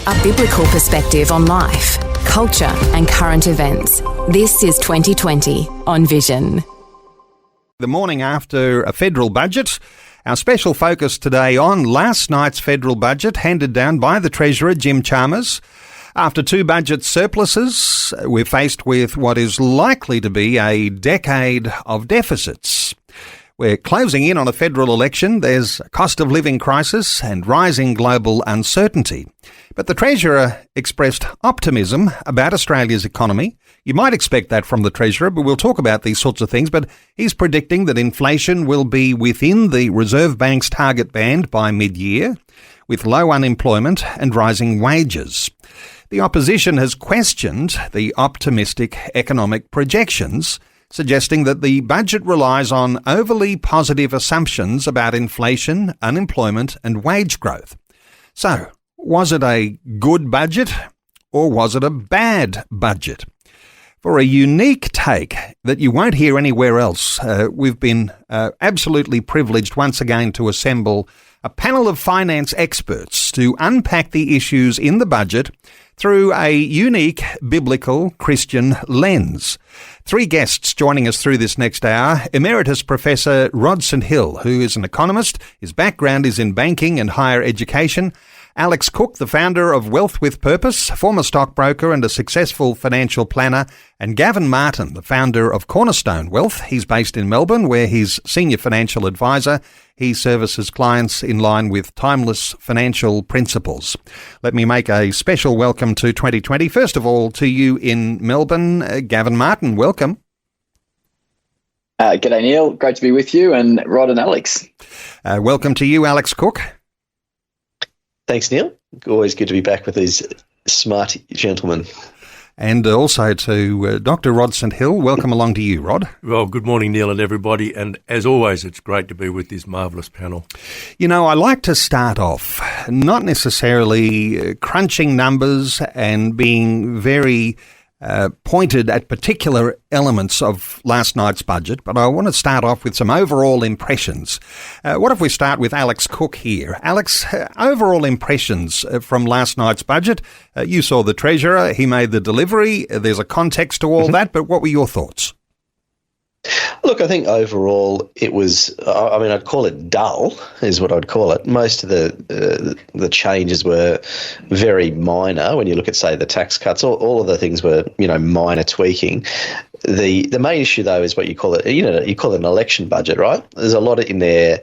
A biblical perspective on life, culture and current events. This is 2020 on Vision. The morning after a federal budget, our special focus today on last night's federal budget handed down by the Treasurer, Jim Chalmers. After two budget surpluses, we're faced with what is likely to be a decade of deficits. We're closing in on a federal election. There's a cost of living crisis and rising global uncertainty. But the Treasurer expressed optimism about Australia's economy. You might expect that from the Treasurer, but we'll talk about these sorts of things. But he's predicting that inflation will be within the Reserve Bank's target band by mid-year, with low unemployment and rising wages. The opposition has questioned the optimistic economic projections, suggesting that the budget relies on overly positive assumptions about inflation, unemployment and wage growth. So, was it a good budget or was it a bad budget? For a unique take that you won't hear anywhere else, we've been absolutely privileged once again to assemble a panel of finance experts to unpack the issues in the budget through a unique biblical Christian lens. Three guests joining us through this next hour. Emeritus Professor Rod St Hill, who is an economist. His background is in banking and higher education. Alex Cook, the founder of Wealth with Purpose, former stockbroker and a successful financial planner. And Gavin Martin, the founder of Cornerstone Wealth. He's based in Melbourne, where he's senior financial advisor. He services clients in line with timeless financial principles. Let me make a special welcome to 2020. First of all, to you in Melbourne, Gavin Martin, welcome. G'day, Neil. Great to be with you, and Rod and Alex. Welcome to you, Alex Cook. Thanks, Neil. Always good to be back with these smart gentlemen. And also to Dr. Rod St Hill. Welcome along to you, Rod. Well, good morning, Neil and everybody. And as always, it's great to be with this marvellous panel. You know, I like to start off not necessarily crunching numbers and being very pointed at particular elements of last night's budget, but I want to start off with some overall impressions. What if we start with Alex Cook here? Alex, overall impressions from last night's budget. You saw the Treasurer, he made the delivery. There's a context to all that, but what were your thoughts? Look, I think overall it was, I'd call it dull, is what I'd call it. Most of the changes were very minor. When you look at, say, the tax cuts, all of the things were, minor tweaking. The main issue, though, is what you call it. You call it an election budget, right? There's a lot in there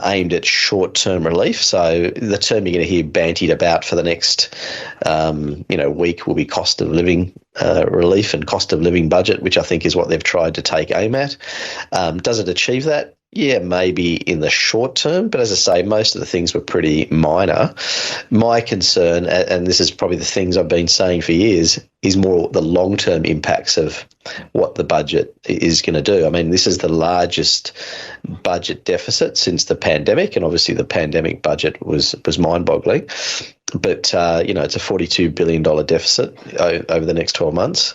aimed at short-term relief. So the term you're going to hear bantied about for the next, week will be cost of living relief and cost of living budget, which I think is what they've tried to take aim at. Does it achieve that? Yeah, maybe in the short term, but as I say, most of the things were pretty minor. My concern, and this is probably the things I've been saying for years, is more the long-term impacts of what the budget is going to do. I mean, this is the largest budget deficit since the pandemic, and obviously the pandemic budget was mind-boggling. But, it's a $42 billion deficit over the next 12 months,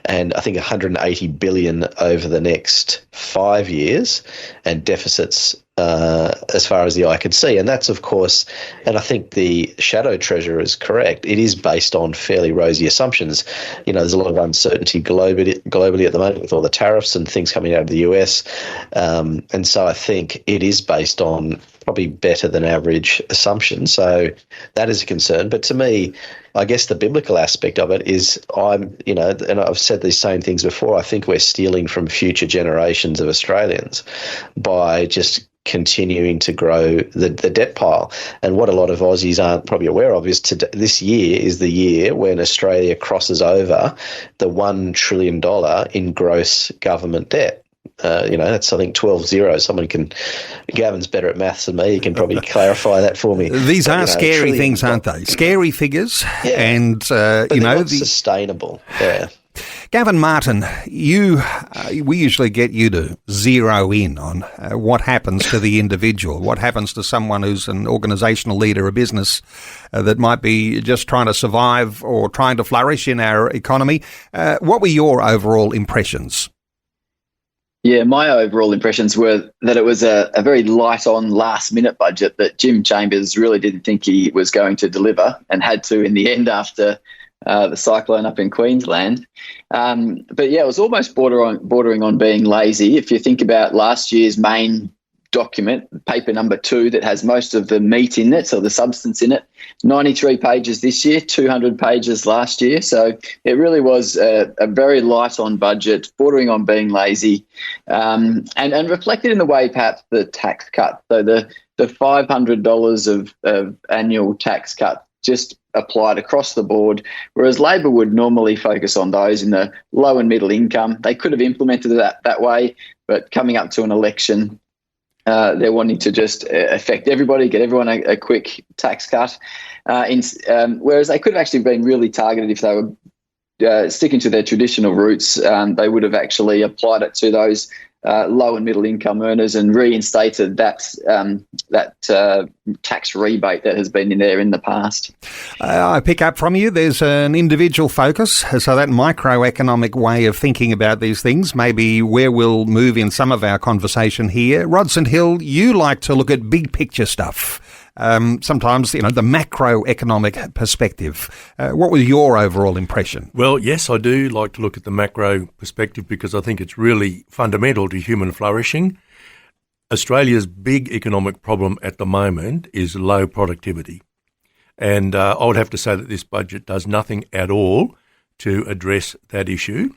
and I think $180 billion over the next 5 years, and deficits as far as the eye can see. And that's, of course, and I think the shadow treasurer is correct, it is based on fairly rosy assumptions. There's a lot of uncertainty globally at the moment with all the tariffs and things coming out of the US. And so I think it is based on probably better than average assumptions. So that is a concern. But to me, I guess the biblical aspect of it is and I've said these same things before, I think we're stealing from future generations of Australians by just continuing to grow the debt pile. And what a lot of Aussies aren't probably aware of is this year is the year when Australia crosses over the $1 trillion in gross government debt. That's, I think, 12 zeros. Gavin's better at maths than me. He can probably clarify that for me. These are scary things, aren't they? Scary figures. Yeah. And, sustainable. Yeah. Gavin Martin, we usually get you to zero in on what happens to the individual, what happens to someone who's an organisational leader, a business that might be just trying to survive or trying to flourish in our economy. What were your overall impressions? Yeah, my overall impressions were that it was a very light-on, last-minute budget that Jim Chambers really didn't think he was going to deliver and had to in the end after the cyclone up in Queensland. But yeah, it was almost bordering on being lazy. If you think about last year's main document, paper number 2, that has most of the meat in it, so the substance in it, 93 pages this year, 200 pages last year. So it really was a very light on budget, bordering on being lazy, and reflected in the way perhaps the tax cut. So the $500 of annual tax cut just applied across the board, whereas Labor would normally focus on those in the low and middle income. They could have implemented it that way, but coming up to an election, they're wanting to just affect everybody, get everyone a quick tax cut, whereas they could have actually been really targeted if they were sticking to their traditional roots. They would have actually applied it to those low and middle income earners and reinstated that tax rebate that has been in there in the past. I pick up from you there's an individual focus, so that microeconomic way of thinking about these things, maybe where we'll move in some of our conversation here. Rod St Hill, you like to look at big picture stuff. Sometimes, the macroeconomic perspective. What was your overall impression? Well, yes, I do like to look at the macro perspective because I think it's really fundamental to human flourishing. Australia's big economic problem at the moment is low productivity. And I would have to say that this budget does nothing at all to address that issue.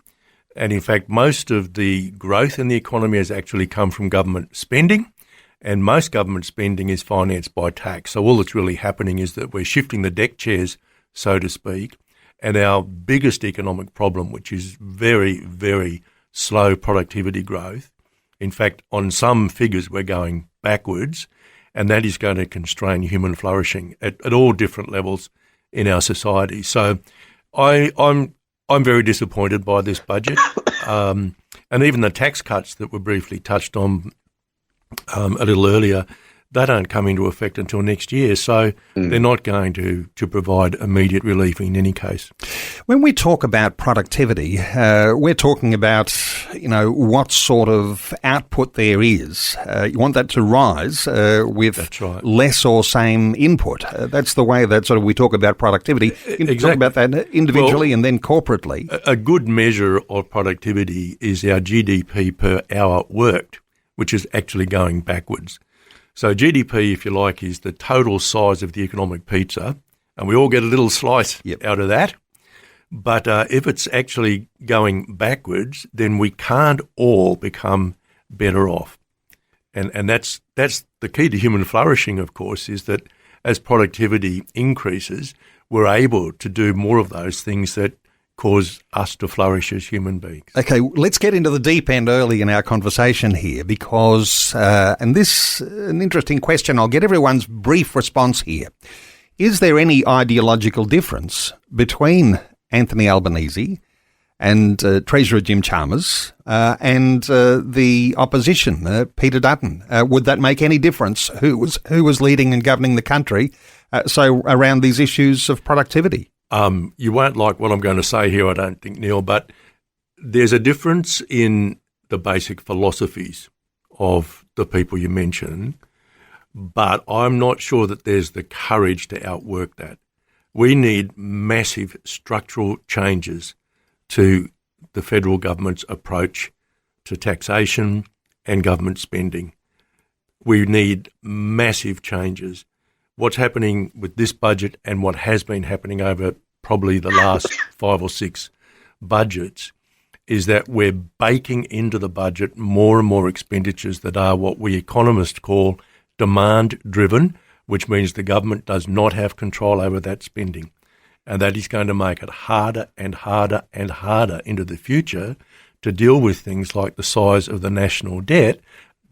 And in fact, most of the growth in the economy has actually come from government spending. And most government spending is financed by tax. So all that's really happening is that we're shifting the deck chairs, so to speak, and our biggest economic problem, which is very, very slow productivity growth. In fact, on some figures, we're going backwards, and that is going to constrain human flourishing at all different levels in our society. So I'm very disappointed by this budget. And even the tax cuts that were briefly touched on a little earlier, they don't come into effect until next year, so they're not going to provide immediate relief in any case. When we talk about productivity, we're talking about, what sort of output there is. You want that to rise with That's right. less or same input. That's the way that sort of we talk about productivity. You can talk about that individually and then corporately. A good measure of productivity is our GDP per hour worked, which is actually going backwards. So GDP, if you like, is the total size of the economic pizza, and we all get a little slice out of that. But if it's actually going backwards, then we can't all become better off. And that's the key to human flourishing, of course, is that as productivity increases, we're able to do more of those things that cause us to flourish as human beings. Okay, let's get into the deep end early in our conversation here because, and this an interesting question, I'll get everyone's brief response here. Is there any ideological difference between Anthony Albanese and Treasurer Jim Chalmers and the opposition, Peter Dutton? Would that make any difference? Who was leading and governing the country? So around these issues of productivity? You won't like what I'm going to say here, I don't think, Neil, but there's a difference in the basic philosophies of the people you mentioned, but I'm not sure that there's the courage to outwork that. We need massive structural changes to the federal government's approach to taxation and government spending. We need massive changes. What's happening with this budget and what has been happening over probably the last 5 or 6 budgets is that we're baking into the budget more and more expenditures that are what we economists call demand-driven, which means the government does not have control over that spending. And that is going to make it harder and harder and harder into the future to deal with things like the size of the national debt,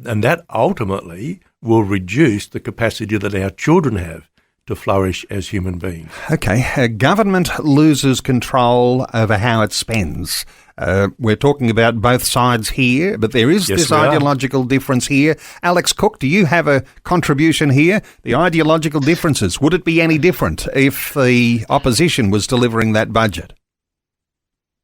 and that ultimately will reduce the capacity that our children have to flourish as human beings. Okay, government loses control over how it spends. We're talking about both sides here, but there is this ideological difference here. Alex Cook, do you have a contribution here? The ideological differences, would it be any different if the opposition was delivering that budget?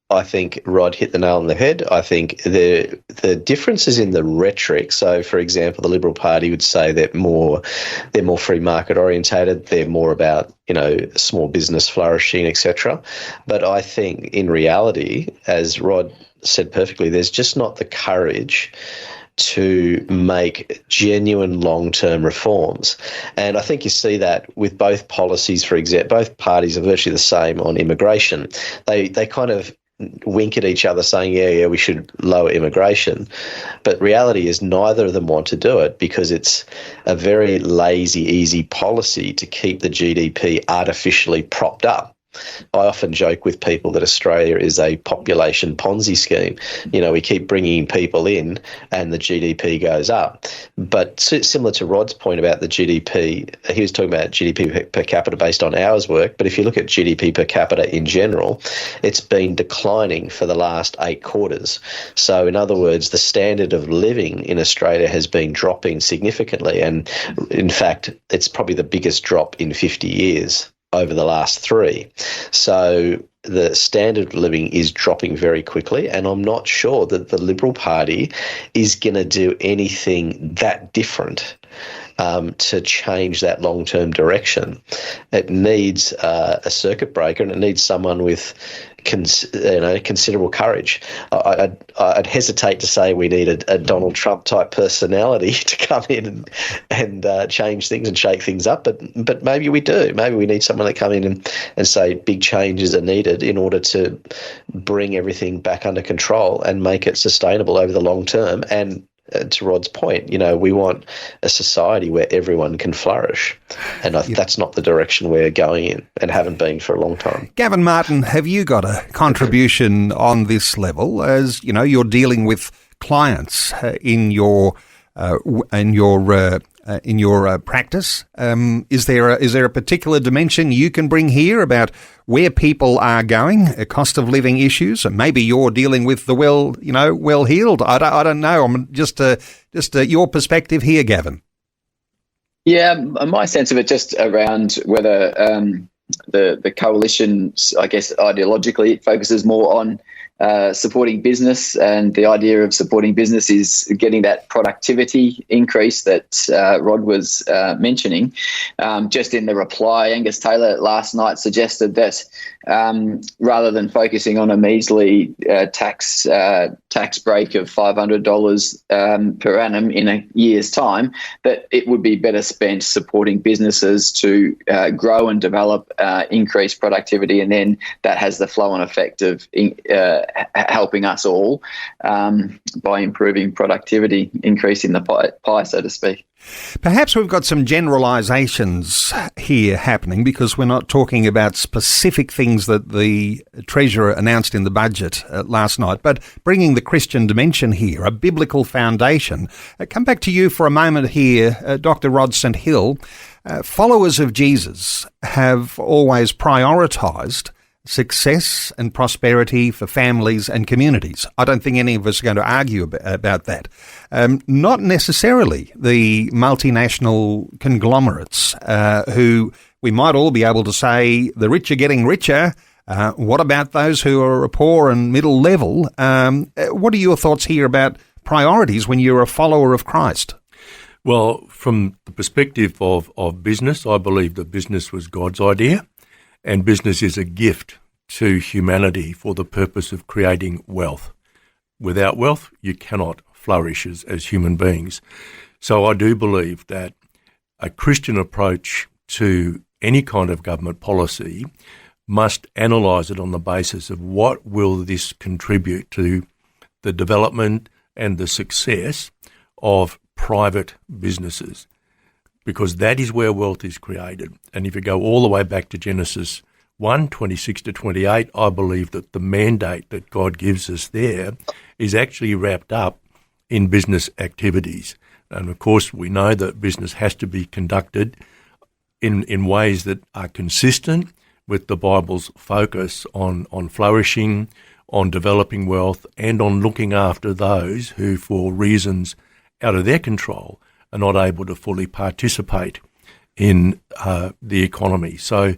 I think Rod hit the nail on the head. I think the difference is in the rhetoric. So, for example, the Liberal Party would say they're more free market orientated. They're more about, small business flourishing, etc. But I think in reality, as Rod said perfectly, there's just not the courage to make genuine long-term reforms. And I think you see that with both policies. For example, both parties are virtually the same on immigration. They kind of wink at each other saying, yeah, we should lower immigration. But reality is neither of them want to do it because it's a very lazy, easy policy to keep the GDP artificially propped up. I often joke with people that Australia is a population Ponzi scheme. We keep bringing people in and the GDP goes up. But similar to Rod's point about the GDP, he was talking about GDP per capita based on hours work. But if you look at GDP per capita in general, it's been declining for the last 8 quarters. So in other words, the standard of living in Australia has been dropping significantly. And in fact, it's probably the biggest drop in 50 years. Over the last 3. So the standard of living is dropping very quickly, and I'm not sure that the Liberal Party is going to do anything that different to change that long-term direction. It needs a circuit breaker, and it needs someone with considerable courage. I'd hesitate to say we need a Donald Trump type personality to come in and change things and shake things up, but maybe we do. Maybe we need someone to come in and say big changes are needed in order to bring everything back under control and make it sustainable over the long term. And to Rod's point, we want a society where everyone can flourish. And that's not the direction we're going in and haven't been for a long time. Gavin Martin, have you got a contribution on this level as, you're dealing with clients in your practice? Is there a particular dimension you can bring here about where people are going, cost of living issues? And maybe you're dealing with the well-heeled. I don't know. I'm just your perspective here, Gavin. Yeah, my sense of it just around whether the coalition, I guess, ideologically, it focuses more on supporting business, and the idea of supporting business is getting that productivity increase that Rod was mentioning. Just in the reply, Angus Taylor last night suggested that rather than focusing on a measly tax break of $500 per annum in a year's time, that it would be better spent supporting businesses to grow and develop, increase productivity, and then that has the flow-on effect of helping us all by improving productivity, increasing the pie, so to speak. Perhaps we've got some generalisations here happening because we're not talking about specific things that the Treasurer announced in the budget last night, but bringing the Christian dimension here, a biblical foundation. Come back to you for a moment here, Dr. Rod St. Hill. Followers of Jesus have always prioritised success and prosperity for families and communities. I don't think any of us are going to argue about that. Not necessarily the multinational conglomerates who we might all be able to say the rich are getting richer. What about those who are poor and middle level? What are your thoughts here about priorities when you're a follower of Christ? Well, from the perspective of business, I believe that business was God's idea. And business is a gift to humanity for the purpose of creating wealth. Without wealth, you cannot flourish as human beings. So I do believe that a Christian approach to any kind of government policy must analyse it on the basis of what will this contribute to the development and the success of private businesses, because that is where wealth is created. And if you go all the way back to Genesis 1:26 to 28, I believe that the mandate that God gives us there is actually wrapped up in business activities. And of course, we know that business has to be conducted in ways that are consistent with the Bible's focus on flourishing, on developing wealth, and on looking after those who, for reasons out of their control, are not able to fully participate in the economy. So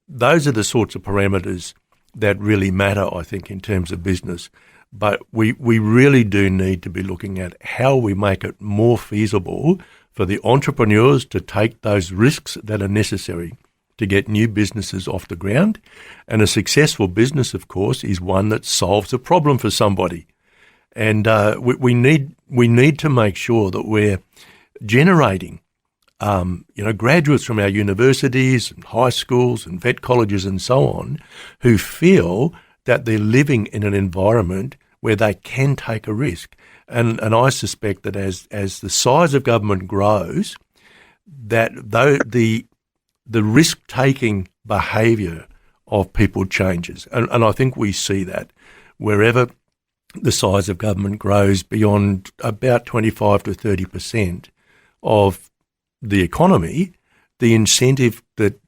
those are the sorts of parameters that really matter, I think, in terms of business. But we really do need to be looking at how we make it more feasible for the entrepreneurs to take those risks that are necessary to get new businesses off the ground. And a successful business, of course, is one that solves a problem for somebody. And we need to make sure that we're generating graduates from our universities and high schools and vet colleges and so on who feel that they're living in an environment where they can take a risk. And I suspect that as the size of government grows, that the risk-taking behaviour of people changes. And I think we see that wherever the size of government grows beyond about 25 to 30% of the economy, the incentive that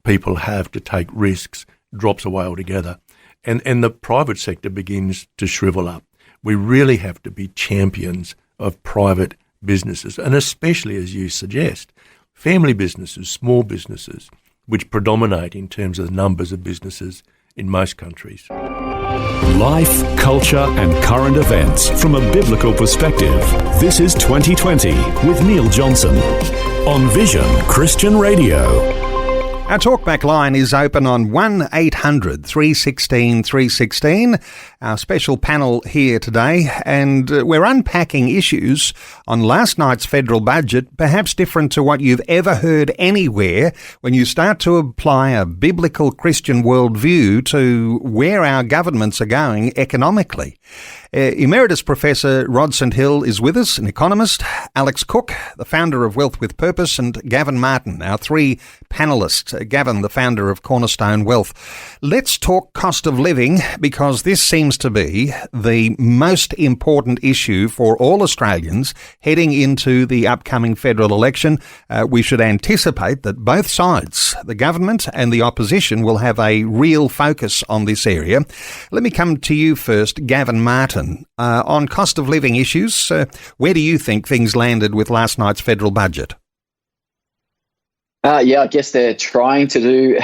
people have to take risks drops away altogether. And the private sector begins to shrivel up. We really have to be champions of private businesses, and especially, as you suggest, family businesses, small businesses, which predominate in terms of the numbers of businesses in most countries. Life, culture and current events from a biblical perspective. This is 2020 with Neil Johnson on Vision Christian Radio. Our talkback line is open on 1-800-316-316. Our special panel here today, and we're unpacking issues on last night's federal budget, perhaps different to what you've ever heard anywhere when you start to apply a biblical Christian worldview to where our governments are going economically. Emeritus Professor Rod St Hill is with us, an economist, Alex Cook, the founder of Wealth with Purpose, and Gavin Martin, our three panellists. Gavin, the founder of Cornerstone Wealth. Let's talk cost of living, because this seems to be the most important issue for all Australians heading into the upcoming federal election. We should anticipate that both sides, the government and the opposition, will have a real focus on this area. Let me come to you first, Gavin Martin. On cost of living issues, where do you think things landed with last night's federal budget? I guess they're trying to do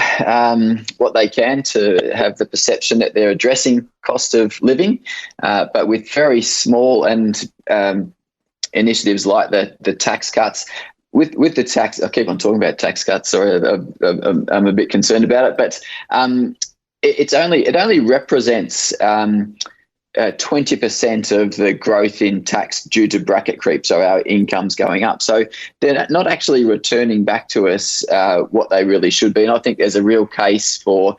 what they can to have the perception that they're addressing cost of living, but with very small and initiatives like the tax cuts. With the tax, I keep on talking about tax cuts. Sorry, I'm a bit concerned about it, but it only represents 20% of the growth in tax due to bracket creep, so our income's going up. So they're not actually returning back to us what they really should be. And I think there's a real case for,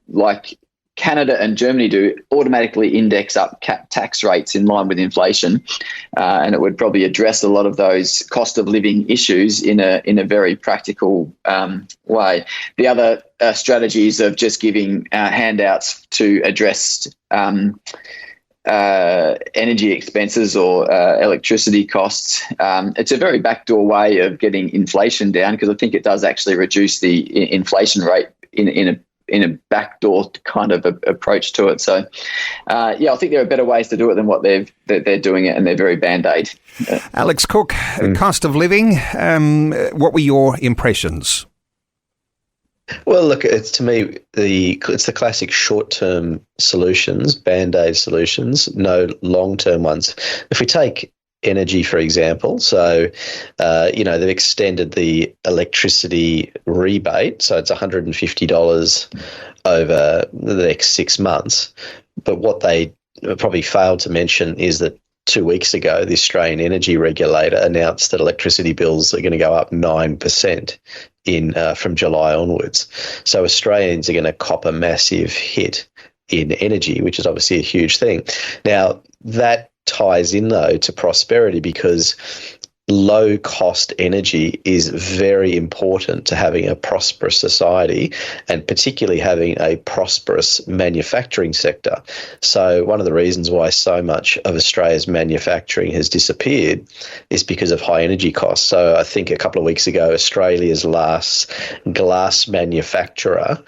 like Canada and Germany do, automatically index up tax rates in line with inflation, and it would probably address a lot of those cost of living issues in a very practical way. The other strategies of just giving handouts to address energy expenses or electricity costs, it's a very backdoor way of getting inflation down, because I think it does actually reduce the inflation rate in a backdoor kind of approach to it. So, I think there are better ways to do it than what they're doing it, and they're very Band-Aid. Alex Cook, cost of living, what were your impressions? Well, look, to me, it's the classic short-term solutions, Band-Aid solutions, no long-term ones. If we take energy, for example, so, they've extended the electricity rebate, so it's $150 over the next 6 months. But what they probably failed to mention is that 2 weeks ago, the Australian energy regulator announced that electricity bills are going to go up 9% from July onwards. So Australians are going to cop a massive hit in energy, which is obviously a huge thing. Now, that ties in, though, to prosperity, because low-cost energy is very important to having a prosperous society, and particularly having a prosperous manufacturing sector. So one of the reasons why so much of Australia's manufacturing has disappeared is because of high energy costs. So I think a couple of weeks ago, Australia's last glass manufacturer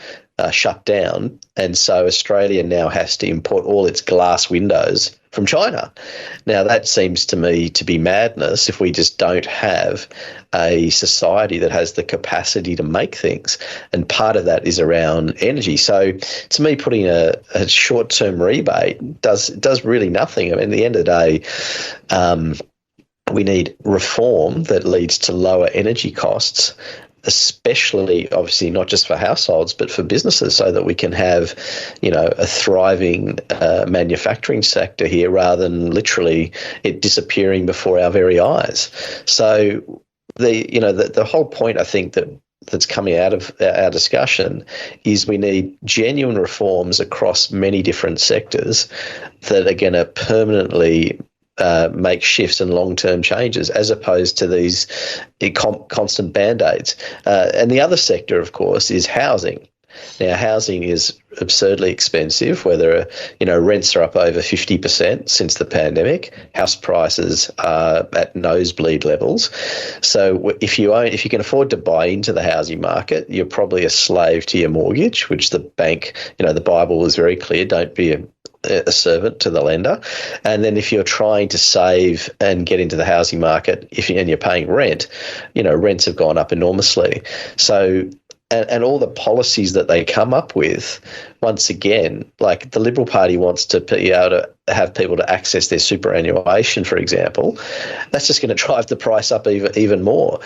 shut down, and so Australia now has to import all its glass windows from China. Now, that seems to me to be madness if we just don't have a society that has the capacity to make things. And part of that is around energy. So to me, putting a short-term rebate does really nothing. I mean, at the end of the day, we need reform that leads to lower energy costs, especially, obviously, not just for households, but for businesses, so that we can have, a thriving manufacturing sector here rather than literally it disappearing before our very eyes. So the whole point, I think, that's coming out of our discussion is we need genuine reforms across many different sectors that are going to permanently make shifts and long-term changes, as opposed to these constant band-aids. And the other sector, of course, is housing. Now, housing is absurdly expensive, whether, rents are up over 50% since the pandemic. House prices are at nosebleed levels. So if you can afford to buy into the housing market, you're probably a slave to your mortgage, which the bank, the Bible is very clear, don't be a servant to the lender. And then if you're trying to save and get into the housing market, and you're paying rent, rents have gone up enormously. So, and all the policies that they come up with, once again, like the Liberal Party wants to be able to have people to access their superannuation, for example, that's just going to drive the price up even more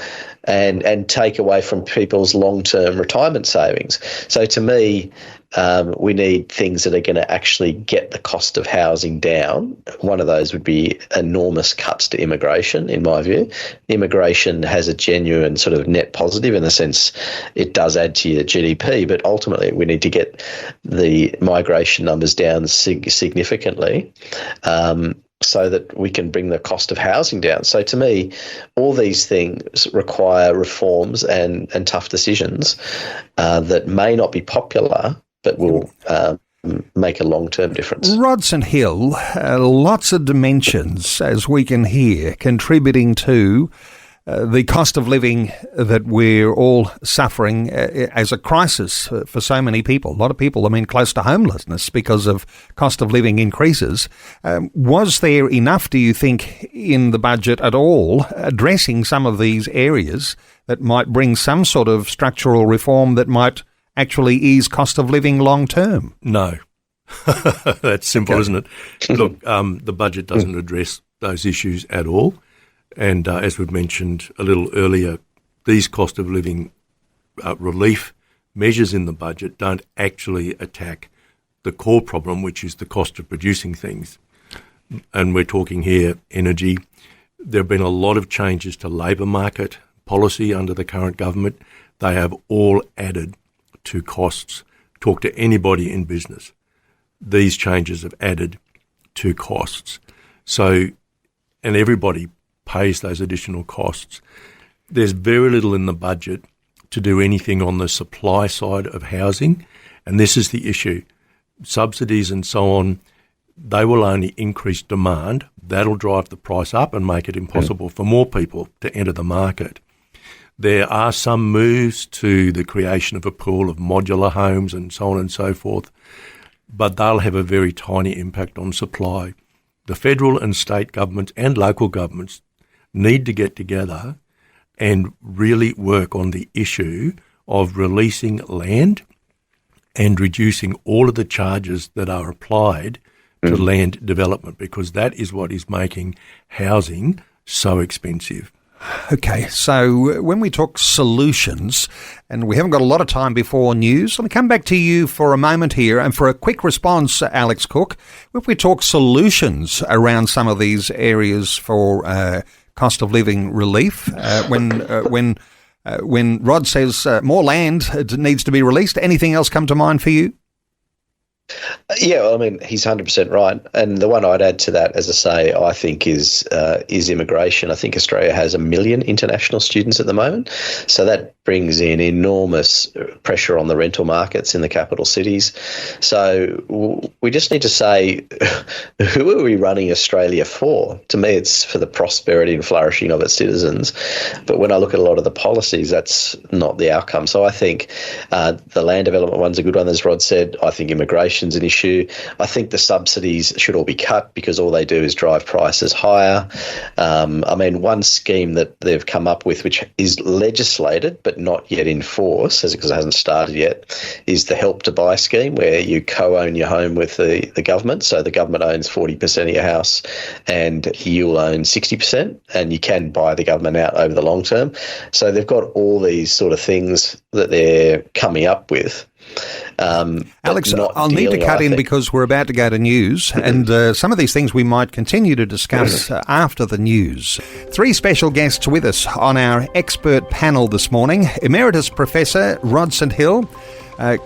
and take away from people's long-term retirement savings. So to me, we need things that are going to actually get the cost of housing down. One of those would be enormous cuts to immigration, in my view. Immigration has a genuine sort of net positive in the sense it does add to your GDP, but ultimately we need to get the migration numbers down significantly so that we can bring the cost of housing down. So to me, all these things require reforms and tough decisions that may not be popular, but will make a long-term difference. Rodson Hill, lots of dimensions, as we can hear, contributing to the cost of living that we're all suffering as a crisis for so many people. A lot of people, close to homelessness because of cost of living increases. Was there enough, do you think, in the budget at all addressing some of these areas that might bring some sort of structural reform that might actually ease cost of living long term? No. That's simple, isn't it? Look, the budget doesn't address those issues at all. And as we've mentioned a little earlier, these cost of living relief measures in the budget don't actually attack the core problem, which is the cost of producing things. And we're talking here energy. There have been a lot of changes to labour market policy under the current government. They have all added to costs. Talk to anybody in business. These changes have added to costs. So, and everybody pays those additional costs. There's very little in the budget to do anything on the supply side of housing, and this is the issue. Subsidies and so on, they will only increase demand. That'll drive the price up and make it impossible for more people to enter the market. There are some moves to the creation of a pool of modular homes and so on and so forth, but they'll have a very tiny impact on supply. The federal and state governments and local governments need to get together and really work on the issue of releasing land and reducing all of the charges that are applied to land development, because that is what is making housing so expensive. Okay, so when we talk solutions, and we haven't got a lot of time before news, let me come back to you for a moment here and for a quick response, Alex Cook. If we talk solutions around some of these areas for cost of living relief, when Rod says more land needs to be released, anything else come to mind for you? Yeah, well, he's 100% right. And the one I'd add to that, as I say, I think is immigration. I think Australia has 1 million international students at the moment. So that brings in enormous pressure on the rental markets in the capital cities. So we just need to say, who are we running Australia for? To me, it's for the prosperity and flourishing of its citizens. But when I look at a lot of the policies, that's not the outcome. So I think the land development one's a good one, as Rod said. I think immigration's an issue issue. I think the subsidies should all be cut because all they do is drive prices higher. One scheme that they've come up with, which is legislated but not yet in force, because it hasn't started yet, is the Help to Buy scheme, where you co-own your home with the government. So the government owns 40% of your house and you'll own 60%, and you can buy the government out over the long term. So they've got all these sort of things that they're coming up with. Alex, I'll need to cut in because we're about to go to news, and some of these things we might continue to discuss after the news. 3 special guests with us on our expert panel this morning: Emeritus Professor Rod St Hill,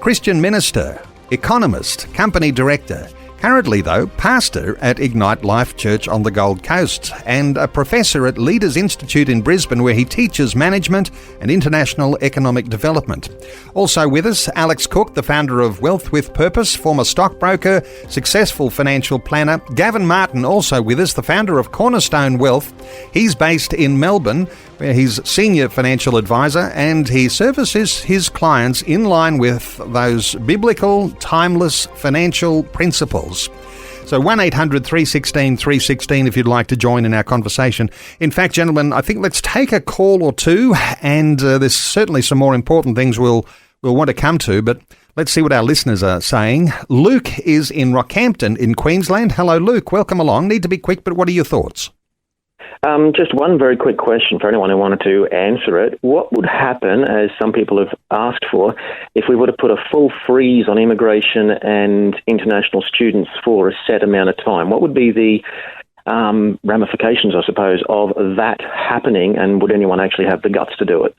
Christian Minister, Economist, Company Director, currently, though, pastor at Ignite Life Church on the Gold Coast, and a professor at Leaders Institute in Brisbane, where he teaches management and international economic development. Also with us, Alex Cook, the founder of Wealth with Purpose, former stockbroker, successful financial planner. Gavin Martin, also with us, the founder of Cornerstone Wealth. He's based in Melbourne, where he's senior financial advisor, and he services his clients in line with those biblical, timeless financial principles. So 1800 316 316 if you'd like to join in our conversation. In fact, gentlemen, I think let's take a call or two, and there's certainly some more important things we'll want to come to, but let's see what our listeners are saying. Luke is in Rockhampton in Queensland. Hello, Luke. Welcome along. Need to be quick, but what are your thoughts? Just one very quick question for anyone who wanted to answer it. What would happen, as some people have asked for, if we were to put a full freeze on immigration and international students for a set amount of time? What would be the ramifications, I suppose, of that happening, and would anyone actually have the guts to do it?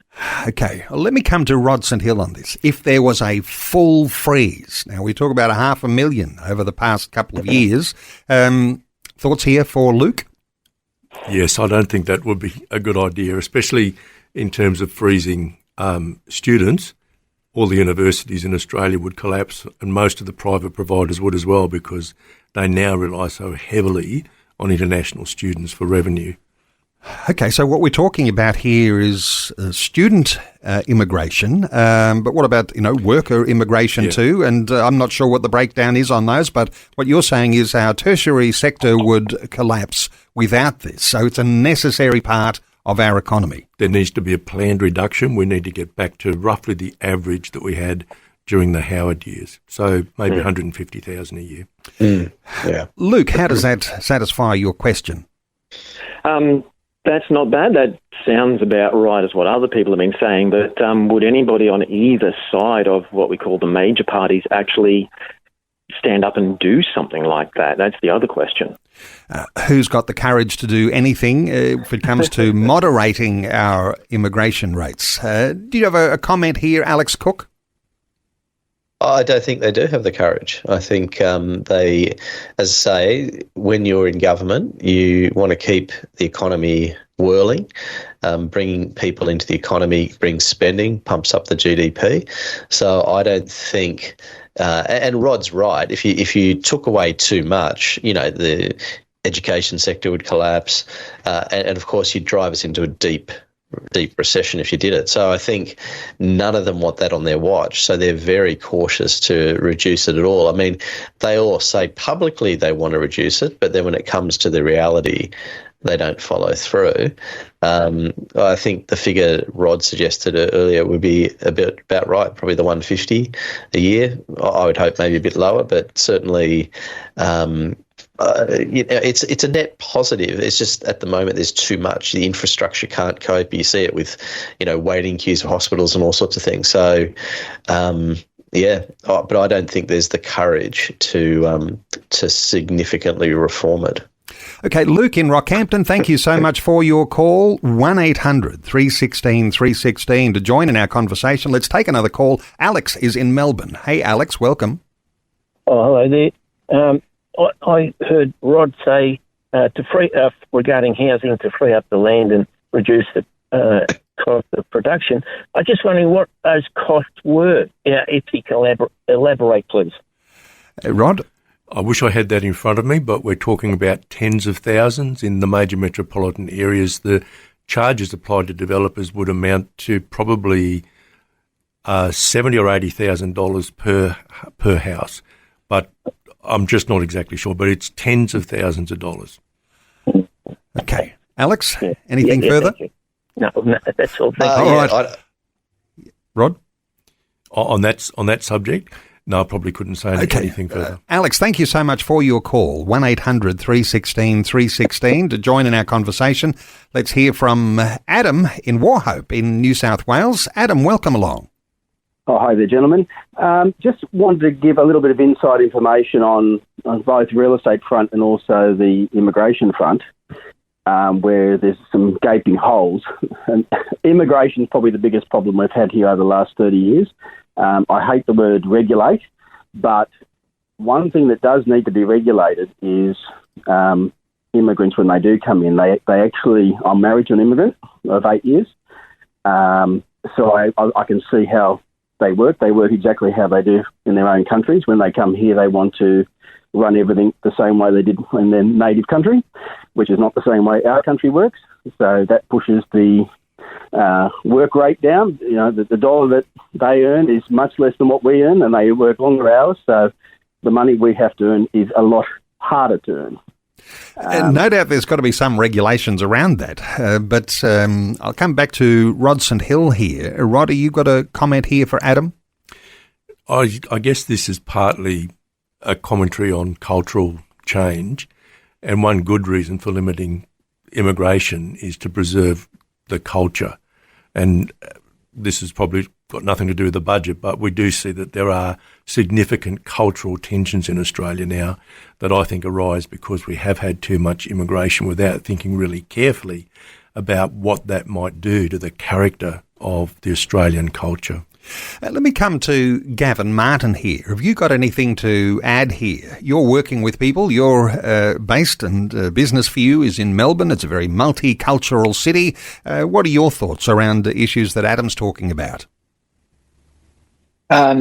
Okay, well, let me come to Rod St Hill on this. If there was a full freeze, now we talk about 500,000 over the past couple of years, thoughts here for Luke? Yes, I don't think that would be a good idea, especially in terms of freezing students. All the universities in Australia would collapse, and most of the private providers would as well, because they now rely so heavily on international students for revenue. Okay, so what we're talking about here is student immigration, but what about, worker immigration too? And I'm not sure what the breakdown is on those, but what you're saying is our tertiary sector would collapse without this. So it's a necessary part of our economy. There needs to be a planned reduction. We need to get back to roughly the average that we had during the Howard years, so maybe 150,000 a year. Yeah. Luke, how does that satisfy your question? That's not bad. That sounds about right as what other people have been saying, but would anybody on either side of what we call the major parties actually stand up and do something like that? That's the other question. Who's got the courage to do anything if it comes to moderating our immigration rates? Do you have a comment here, Alex Cook? I don't think they do have the courage. I think they, as I say, when you're in government, you want to keep the economy whirling. Bringing people into the economy brings spending, pumps up the GDP. So I don't think, and Rod's right, if you took away too much, the education sector would collapse, and of course you'd drive us into a deep recession if you did it. So I think none of them want that on their watch. So they're very cautious to reduce it at all. I mean, they all say publicly they want to reduce it, but then when it comes to the reality, they don't follow through. I think the figure Rod suggested earlier would be about right, probably the 150 a year. I would hope maybe a bit lower, but certainly it's a net positive. It's just at the moment there's too much. The infrastructure can't cope. You see it with, waiting queues for hospitals and all sorts of things. So, but I don't think there's the courage to significantly reform it. Okay, Luke in Rockhampton, thank you so much for your call. 1800 316 316 to join in our conversation. Let's take another call. Alex is in Melbourne. Hey, Alex, welcome. Oh, hello there. I heard Rod say to free regarding housing, to free up the land and reduce the cost of production. I just wondering what those costs were. If you can elaborate, please. Rod? I wish I had that in front of me, but we're talking about tens of thousands in the major metropolitan areas. The charges applied to developers would amount to probably $70,000 or $80,000 per house. But I'm just not exactly sure, but it's tens of thousands of dollars. Okay. Alex, anything further? No, that's all. All right. Rod? On that subject? No, I probably couldn't say anything further. Alex, thank you so much for your call. 1800 316 316 to join in our conversation. Let's hear from Adam in Wauchope in New South Wales. Adam, welcome along. Oh, hi there, gentlemen. Just wanted to give a little bit of inside information on both real estate front and also the immigration front, where there's some gaping holes. And immigration is probably the biggest problem we've had here over the last 30 years. I hate the word regulate, but one thing that does need to be regulated is immigrants when they do come in. They actually, I'm married to an immigrant of 8 years, so I can see how they work. They work exactly how they do in their own countries. When they come here, they want to run everything the same way they did in their native country, which is not the same way our country works. So that pushes the work rate down. You know, the dollar that they earn is much less than what we earn, and they work longer hours. So the money we have to earn is a lot harder to earn. No doubt there's got to be some regulations around that. But I'll come back to Rod St Hill here. Rod, you got a comment here for Adam? I guess this is partly a commentary on cultural change, and one good reason for limiting immigration is to preserve the culture. And this has probably got nothing to do with the budget, but we do see that there are significant cultural tensions in Australia now that I think arise because we have had too much immigration without thinking really carefully about what that might do to the character of the Australian culture. Let me come to Gavin Martin here. Have you got anything to add here? You're working with people. You're based, and business for you is in Melbourne. It's a very multicultural city. What are your thoughts around the issues that Adam's talking about? I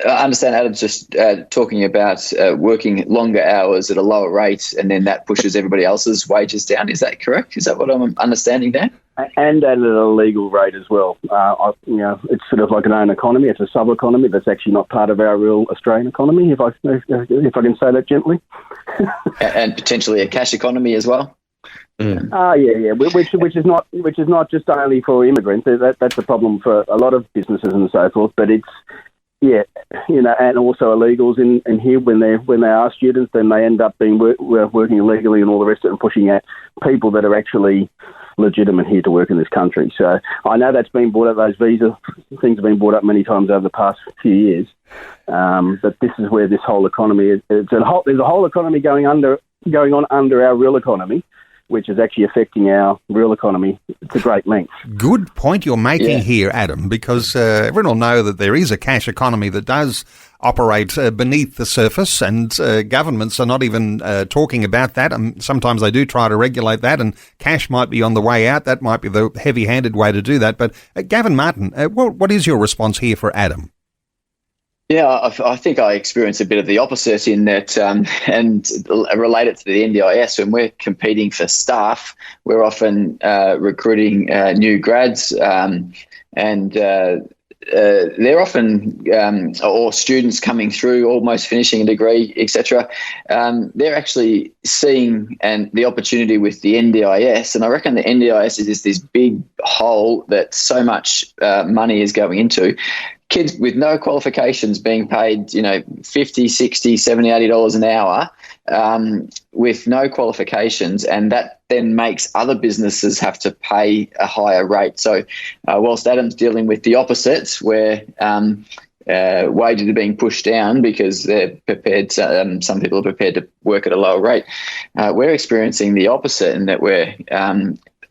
understand Adam's just talking about working longer hours at a lower rate, and then that pushes everybody else's wages down. Is that correct? Is that what I'm understanding there? And at a legal rate as well. It's sort of like an own economy. It's a sub-economy that's actually not part of our real Australian economy, if I can say that gently. And potentially a cash economy as well. Which is not just only for immigrants. That's a problem for a lot of businesses and so forth. But it's and also illegals in here when they are students, then they end up being working illegally and all the rest of it, and pushing out people that are actually legitimate here to work in this country. So I know that's been brought up. Those visa things have been brought up many times over the past few years. But this is where this whole economy is. There's a whole economy going on under our real economy, which is actually affecting our real economy to great lengths. Good point you're making here, Adam, because everyone will know that there is a cash economy that does operate beneath the surface, and governments are not even talking about that. Sometimes they do try to regulate that, and cash might be on the way out. That might be the heavy-handed way to do that. But Gavin Martin, what is your response here for Adam? Yeah, I think I experience a bit of the opposite in that, and relate it to the NDIS. When we're competing for staff, we're often recruiting new grads, and they're often, or students coming through, almost finishing a degree, etc. They're actually seeing the opportunity with the NDIS, and I reckon the NDIS is just this big hole that so much money is going into. Kids with no qualifications being paid, $50, $60, $70, $80 an hour with no qualifications, and that then makes other businesses have to pay a higher rate. So whilst Adam's dealing with the opposite, where wages are being pushed down because they're prepared, some people are prepared to work at a lower rate, we're experiencing the opposite in that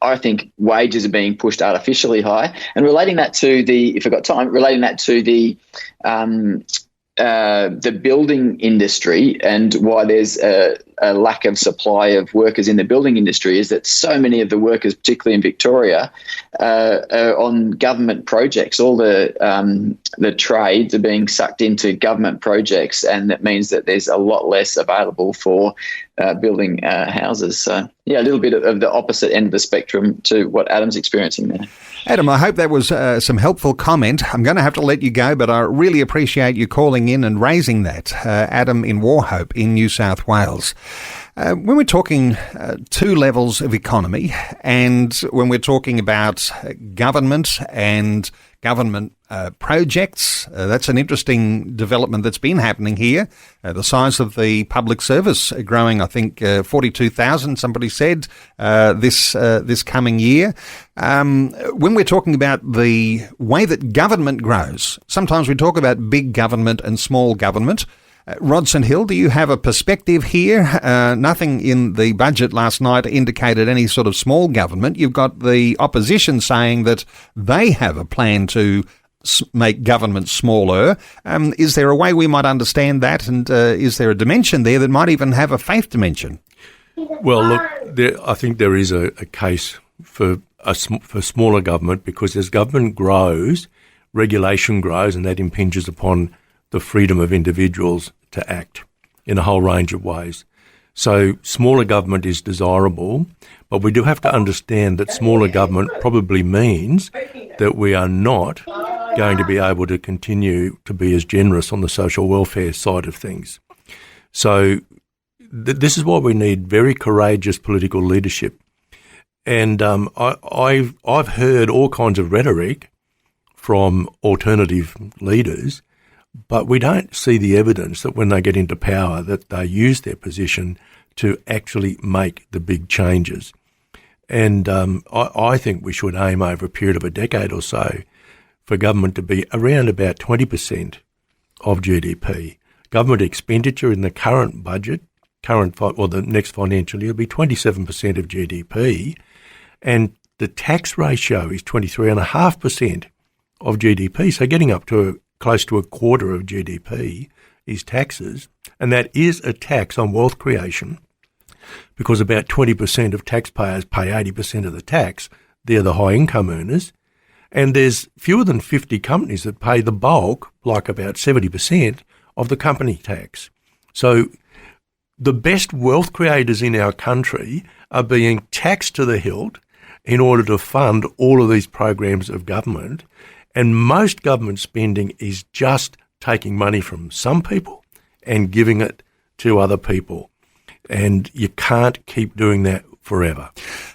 I think wages are being pushed artificially high, and relating that to the building industry, and why there's a lack of supply of workers in the building industry is that so many of the workers, particularly in Victoria, are on government projects. All the trades are being sucked into government projects, and that means that there's a lot less available for building houses. So, a little bit of the opposite end of the spectrum to what Adam's experiencing there. Adam, I hope that was some helpful comment. I'm going to have to let you go, but I really appreciate you calling in and raising that. Adam in Wauchope in New South Wales. When we're talking two levels of economy, and when we're talking about government and government projects, that's an interesting development that's been happening here. The size of the public service growing, I think, 42,000, somebody said, this coming year. When we're talking about the way that government grows, sometimes we talk about big government and small government. Rod St Hill, do you have a perspective here? Nothing in the budget last night indicated any sort of small government. You've got the opposition saying that they have a plan to make government smaller. Is there a way we might understand that? And is there a dimension there that might even have a faith dimension? Well, look, I think there is a case for smaller government, because as government grows, regulation grows, and that impinges upon the freedom of individuals to act in a whole range of ways. So smaller government is desirable, but we do have to understand that smaller government probably means that we are not going to be able to continue to be as generous on the social welfare side of things. So this is why we need very courageous political leadership. And I've heard all kinds of rhetoric from alternative leaders, but we don't see the evidence that when they get into power that they use their position to actually make the big changes. And I think we should aim over a period of a decade or so for government to be around about 20% of GDP. Government expenditure in the current budget, the next financial year, will be 27% of GDP, and the tax ratio is 23.5% of GDP. So getting up to close to a quarter of GDP is taxes, and that is a tax on wealth creation, because about 20% of taxpayers pay 80% of the tax. They're the high income earners, and there's fewer than 50 companies that pay the bulk, like about 70% of the company tax. So the best wealth creators in our country are being taxed to the hilt in order to fund all of these programs of government. And most government spending is just taking money from some people and giving it to other people. And you can't keep doing that forever.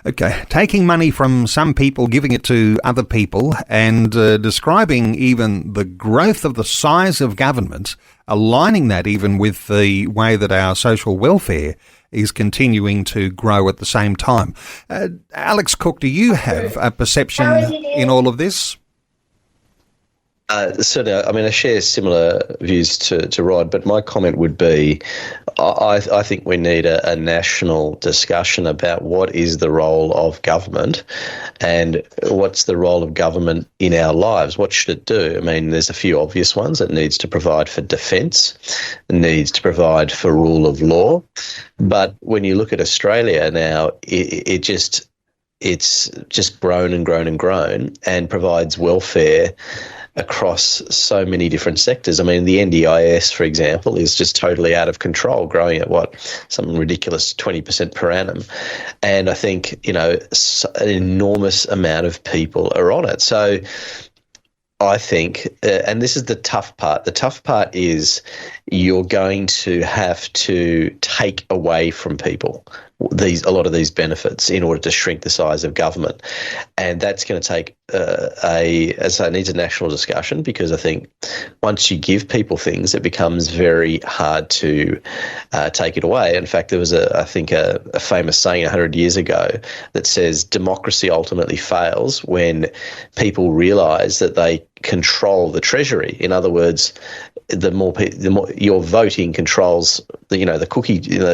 Okay, taking money from some people, giving it to other people, and describing even the growth of the size of government, aligning that even with the way that our social welfare is continuing to grow at the same time. Alex Cook, do you have a perception in all of this? Certainly, I mean, I share similar views to Rod, but my comment would be I think we need a national discussion about what is the role of government and what's the role of government in our lives. What should it do? I mean, there's a few obvious ones. It needs to provide for defence, it needs to provide for rule of law. But when you look at Australia now, it's just grown and grown and grown and provides welfare across so many different sectors. I mean, the NDIS, for example, is just totally out of control, growing at some ridiculous 20% per annum. And I think, an enormous amount of people are on it. So I think, and this is the tough part. The tough part is you're going to have to take away from people a lot of these benefits in order to shrink the size of government, and that's going to take it needs a national discussion, because I think once you give people things, it becomes very hard to take it away. In fact, there was a famous saying 100 years ago that says democracy ultimately fails when people realise that they control the treasury. In other words, the more your voting controls the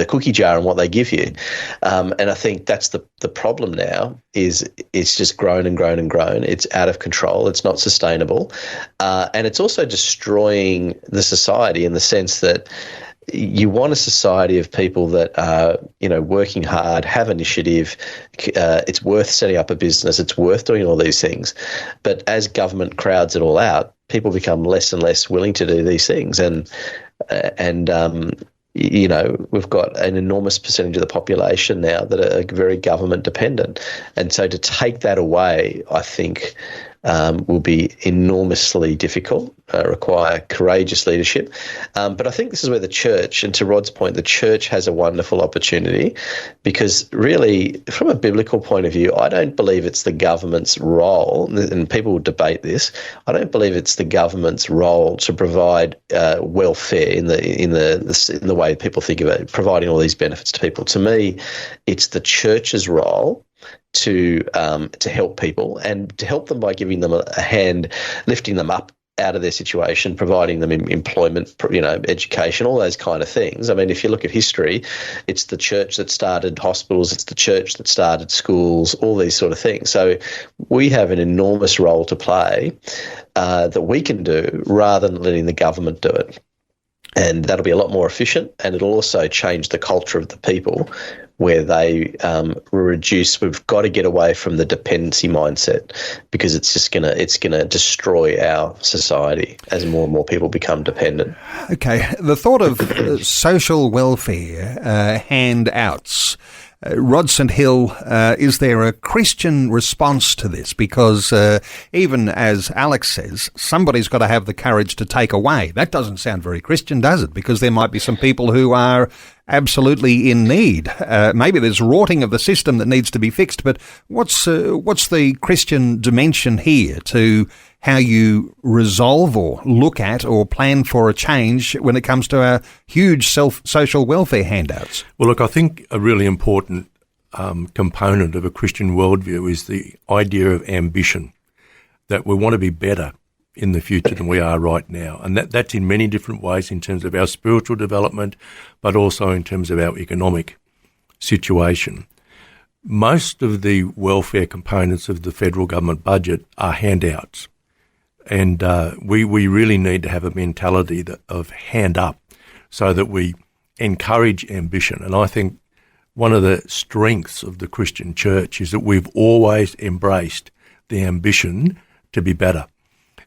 cookie jar and what they give you, and I think that's the problem now. Is it's just grown and grown and grown. It's out of control. It's not sustainable, and it's also destroying the society in the sense that you want a society of people that are, working hard, have initiative. It's worth setting up a business. It's worth doing all these things. But as government crowds it all out, people become less and less willing to do these things. And we've got an enormous percentage of the population now that are very government dependent. And so to take that away, I think, will be enormously difficult, require courageous leadership. But I think this is where the church, and to Rod's point, the church has a wonderful opportunity, because really, from a biblical point of view, I don't believe it's the government's role, and people will debate this, I don't believe it's the government's role to provide welfare in the way people think of it, providing all these benefits to people. To me, it's the church's role to help people, and to help them by giving them a hand, lifting them up out of their situation, providing them employment, education, all those kind of things. I mean, if you look at history, it's the church that started hospitals, it's the church that started schools, all these sort of things. So we have an enormous role to play that we can do rather than letting the government do it. And that'll be a lot more efficient, and it'll also change the culture of the people, where they reduce. We've got to get away from the dependency mindset, because it's just gonna destroy our society as more and more people become dependent. Okay, the thought of social welfare handouts. Rod St Hill, is there a Christian response to this? Because even as Alex says, somebody's got to have the courage to take away. That doesn't sound very Christian, does it? Because there might be some people who are absolutely in need. Maybe there's rotting of the system that needs to be fixed, but what's the Christian dimension here to how you resolve or look at or plan for a change when it comes to our huge social welfare handouts? Well, look, I think a really important component of a Christian worldview is the idea of ambition, that we want to be better in the future than we are right now. And that's in many different ways, in terms of our spiritual development, but also in terms of our economic situation. Most of the welfare components of the federal government budget are handouts. And we really need to have a mentality of hand up, so that we encourage ambition. And I think one of the strengths of the Christian church is that we've always embraced the ambition to be better.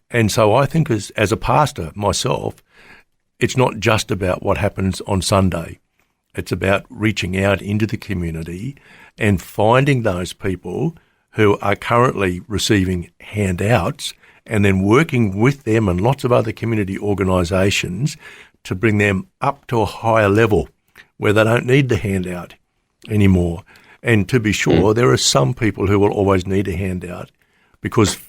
And so I think as a pastor myself, it's not just about what happens on Sunday. It's about reaching out into the community and finding those people who are currently receiving handouts, and then working with them and lots of other community organisations to bring them up to a higher level where they don't need the handout anymore. And to be sure, there are some people who will always need a handout because,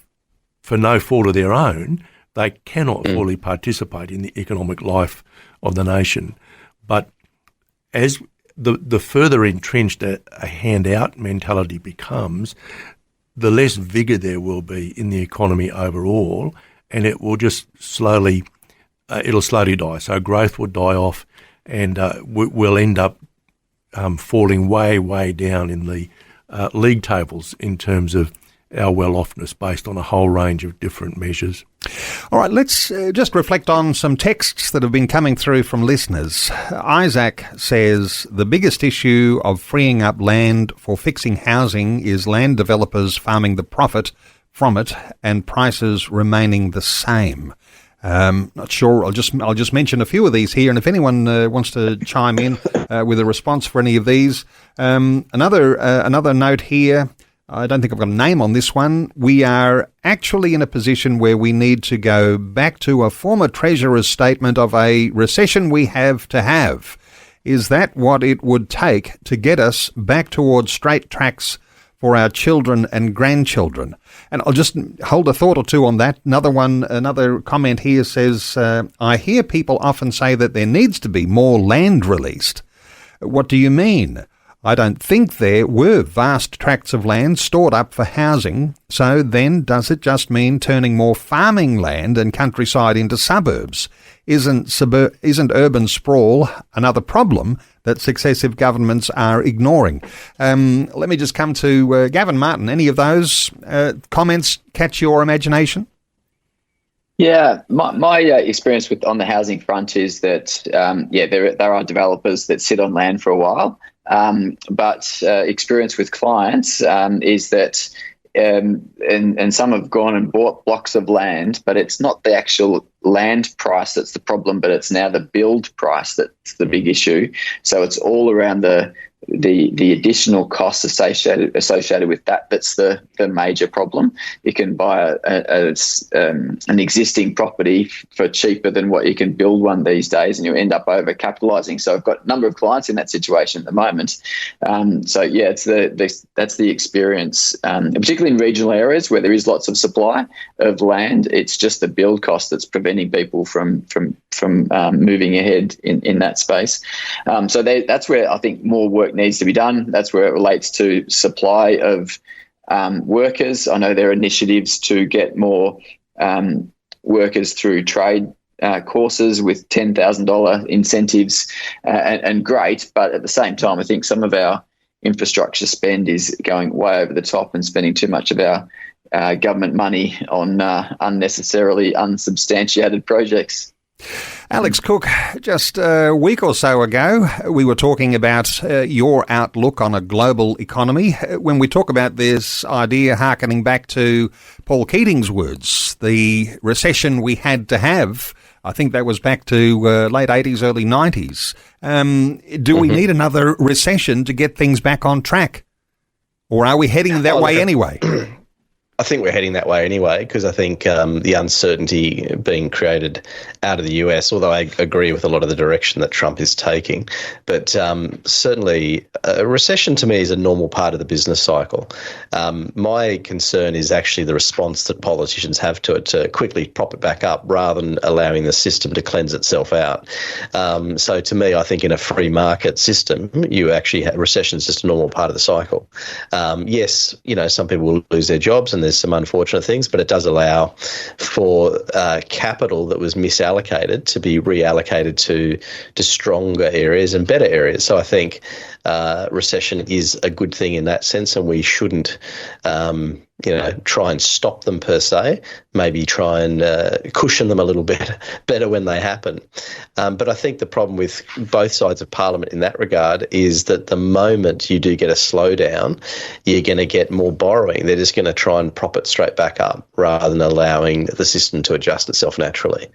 for no fault of their own, they cannot fully participate in the economic life of the nation. But as the further entrenched a handout mentality becomes, the less vigour there will be in the economy overall, and it will just slowly die. So growth will die off, and we'll end up falling way, way down in the league tables in terms of our well-offness based on a whole range of different measures. All right, let's just reflect on some texts that have been coming through from listeners. Isaac says, the biggest issue of freeing up land for fixing housing is land developers farming the profit from it and prices remaining the same. Not sure. I'll just mention a few of these here, and if anyone wants to chime in with a response for any of these. Another note here. I don't think I've got a name on this one. We are actually in a position where we need to go back to a former Treasurer's statement of a recession we have to have. Is that what it would take to get us back towards straight tracks for our children and grandchildren? And I'll just hold a thought or two on that. Another comment here says, I hear people often say that there needs to be more land released. What do you mean? I don't think there were vast tracts of land stored up for housing, so then does it just mean turning more farming land and countryside into suburbs? Isn't urban sprawl another problem that successive governments are ignoring? Let me just come to Gavin Martin. Any of those comments catch your imagination? Yeah, my experience on the housing front is that, there are developers that sit on land for a while. But experience with clients is that and some have gone and bought blocks of land, but it's not the actual land price that's the problem, but it's now the build price that's the big issue. So it's all around the additional costs associated with that. That's the major problem. You can buy an existing property for cheaper than what you can build one these days, and you end up over-capitalising. So I've got a number of clients in that situation at the moment. That's the experience, particularly in regional areas where there is lots of supply of land. It's just the build cost that's preventing people from moving ahead in that space. So that's where I think more work needs to be done. That's where it relates to supply of workers. I know there are initiatives to get more workers through trade courses with $10,000 incentives, and great. But at the same time, I think some of our infrastructure spend is going way over the top and spending too much of our government money on unnecessarily unsubstantiated projects. Alex Cook, just a week or so ago, we were talking about your outlook on a global economy. When we talk about this idea harkening back to Paul Keating's words, the recession we had to have, I think that was back to late 80s, early 90s. Do we need another recession to get things back on track? Or are we heading that way anyway? I think we're heading that way anyway, because I think the uncertainty being created out of the US, although I agree with a lot of the direction that Trump is taking, but certainly a recession to me is a normal part of the business cycle. My concern is actually the response that politicians have to it to quickly prop it back up rather than allowing the system to cleanse itself out. So to me, I think in a free market system, you actually have recession is just a normal part of the cycle. Yes, some people will lose their jobs and there's some unfortunate things, but it does allow for capital that was misallocated to be reallocated to stronger areas and better areas. So I think recession is a good thing in that sense, and we shouldn't try and stop them per se, maybe try and cushion them a little bit better when they happen. But I think the problem with both sides of Parliament in that regard is that the moment you do get a slowdown, you're going to get more borrowing. They're just going to try and prop it straight back up rather than allowing the system to adjust itself naturally.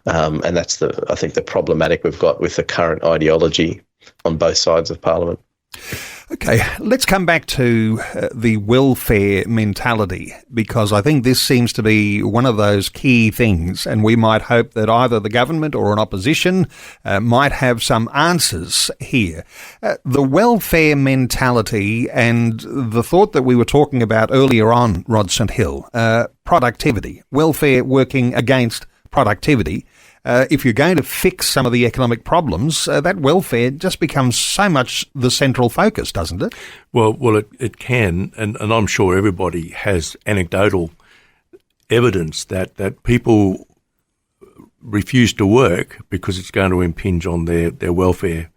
And that's I think the problematic we've got with the current ideology on both sides of Parliament. Okay, let's come back to the welfare mentality, because I think this seems to be one of those key things, and we might hope that either the government or an opposition might have some answers here. The welfare mentality and the thought that we were talking about earlier on, Rod St Hill, productivity, welfare working against productivity. If you're going to fix some of the economic problems, that welfare just becomes so much the central focus, doesn't it? Well, it can, and I'm sure everybody has anecdotal evidence that people refuse to work because it's going to impinge on their welfare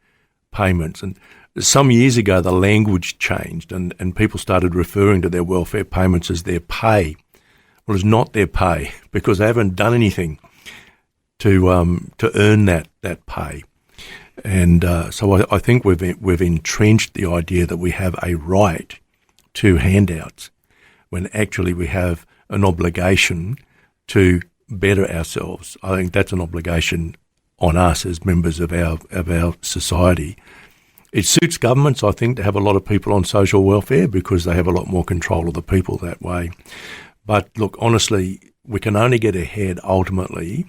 payments. And some years ago, the language changed and people started referring to their welfare payments as their pay. Well, it's not their pay because they haven't done anything to earn that pay, and so I think we've entrenched the idea that we have a right to handouts when actually we have an obligation to better ourselves. I think that's an obligation on us as members of our society. It suits governments, I think, to have a lot of people on social welfare because they have a lot more control of the people that way. But look, honestly, we can only get ahead ultimately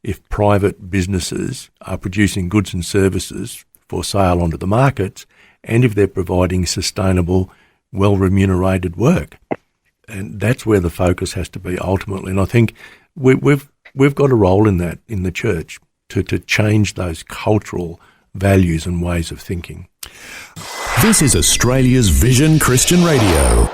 if private businesses are producing goods and services for sale onto the markets, and if they're providing sustainable, well-remunerated work. And that's where the focus has to be ultimately. And I think we've got a role in that in the church to change those cultural values and ways of thinking. This is Australia's Vision Christian Radio.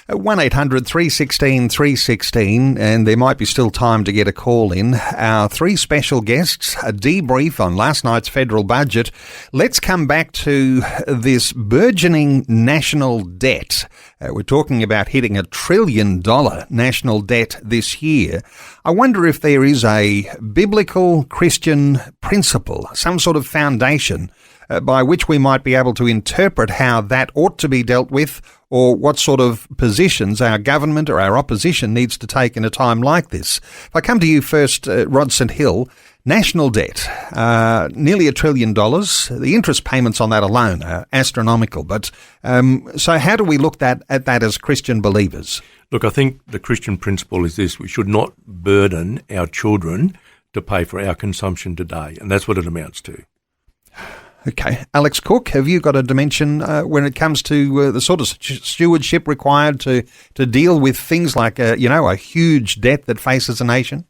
1-800-316-316, and there might be still time to get a call in. Our three special guests, a debrief on last night's federal budget. Let's come back to this burgeoning national debt. We're talking about hitting $1 trillion national debt this year. I wonder if there is a biblical Christian principle, some sort of foundation by which we might be able to interpret how that ought to be dealt with, or what sort of positions our government or our opposition needs to take in a time like this. If I come to you first, Rod St Hill, national debt, nearly $1 trillion. The interest payments on that alone are astronomical. But so how do we look at that as Christian believers? Look, I think the Christian principle is this: we should not burden our children to pay for our consumption today, and that's what it amounts to. Okay. Alex Cook, have you got a dimension when it comes to the sort of stewardship required to deal with things like, a huge debt that faces a nation?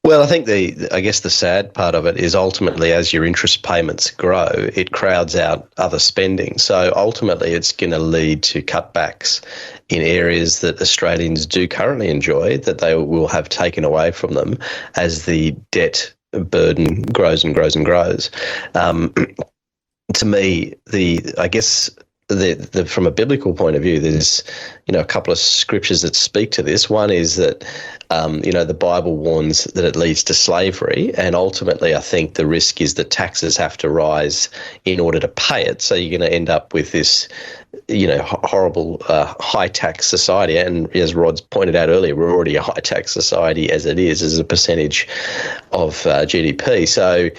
Well, I think I guess the sad part of it is ultimately as your interest payments grow, it crowds out other spending. So ultimately it's going to lead to cutbacks in areas that Australians do currently enjoy that they will have taken away from them as the debt burden grows and grows and grows. To me, from a biblical point of view, there's a couple of scriptures that speak to this. One is that the Bible warns that it leads to slavery, and ultimately I think the risk is that taxes have to rise in order to pay it. So you're going to end up with this horrible high tax society. And as Rod's pointed out earlier, we're already a high tax society as it is, as a percentage of GDP. So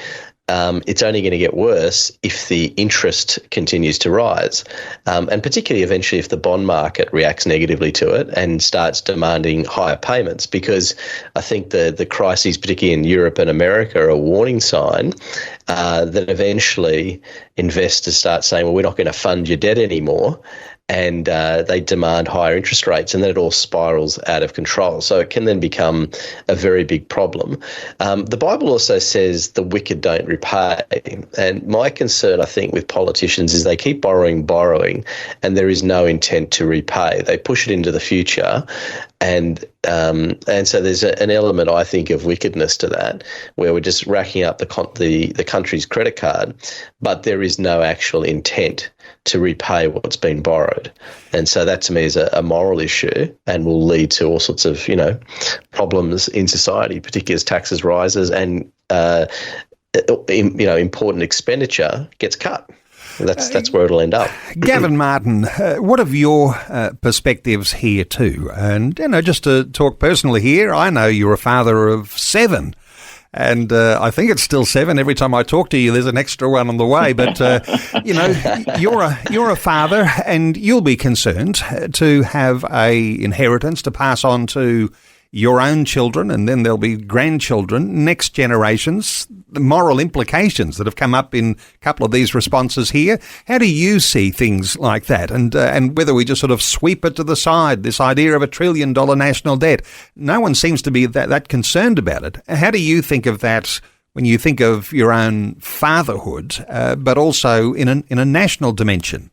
it's only going to get worse if the interest continues to rise, and particularly eventually if the bond market reacts negatively to it and starts demanding higher payments, because I think the crises, particularly in Europe and America, are a warning sign that eventually investors start saying, well, we're not going to fund your debt anymore. And they demand higher interest rates, and then it all spirals out of control. So it can then become a very big problem. The Bible also says the wicked don't repay. And my concern, I think, with politicians is they keep borrowing, and there is no intent to repay. They push it into the future. And so there's an element, I think, of wickedness to that, where we're just racking up the country's credit card, but there is no actual intent to repay what's been borrowed. And so that to me is a moral issue and will lead to all sorts of, problems in society, particularly as taxes rises and, important expenditure gets cut. That's where it'll end up. Gavin Martin, what are your perspectives here too? And, just to talk personally here, I know you're a father of 7. And I think it's still 7. Every time I talk to you, there's an extra one on the way. But, you're a father, and you'll be concerned to have a inheritance to pass on to your own children, and then there'll be grandchildren, next generations, the moral implications that have come up in a couple of these responses here. How do you see things like that? And whether we just sort of sweep it to the side, this idea of $1 trillion national debt. No one seems to be that concerned about it. How do you think of that when you think of your own fatherhood, but also in a national dimension?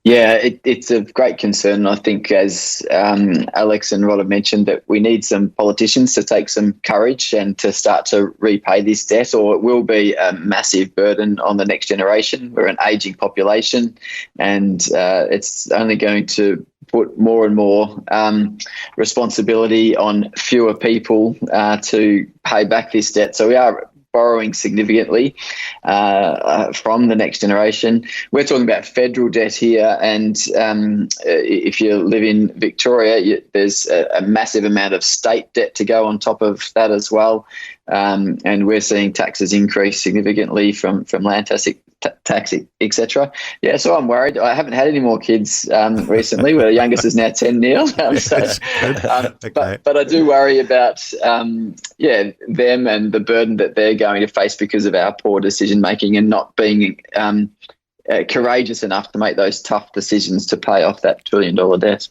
Yeah, it's a great concern. I think, as Alex and Rod have mentioned, that we need some politicians to take some courage and to start to repay this debt, or it will be a massive burden on the next generation. We're an ageing population, and it's only going to put more and more responsibility on fewer people to pay back this debt. So we are borrowing significantly from the next generation. We're talking about federal debt here, and if you live in Victoria, there's a massive amount of state debt to go on top of that as well. And we're seeing taxes increase significantly from land tax, etc. Yeah, so I'm worried. I haven't had any more kids recently. Well, the youngest is now 10, Neil. But I do worry about them and the burden that they're going to face because of our poor decision making and not being courageous enough to make those tough decisions to pay off that $1 trillion debt.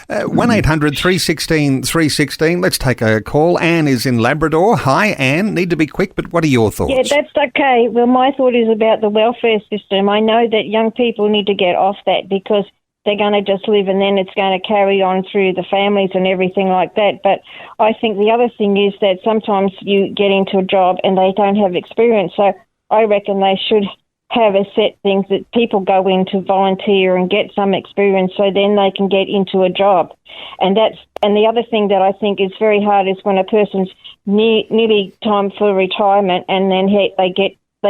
1-800-316-316. Let's take a call. Anne is in Labrador. Hi, Anne. Need to be quick, but what are your thoughts? Yeah, that's okay. Well, my thought is about the welfare system. I know that young people need to get off that because they're going to just live and then it's going to carry on through the families and everything like that. But I think the other thing is that sometimes you get into a job and they don't have experience. So I reckon they should have a set things that people go in to volunteer and get some experience so then they can get into a job. And the other thing that I think is very hard is when a person's nearly time for retirement and then they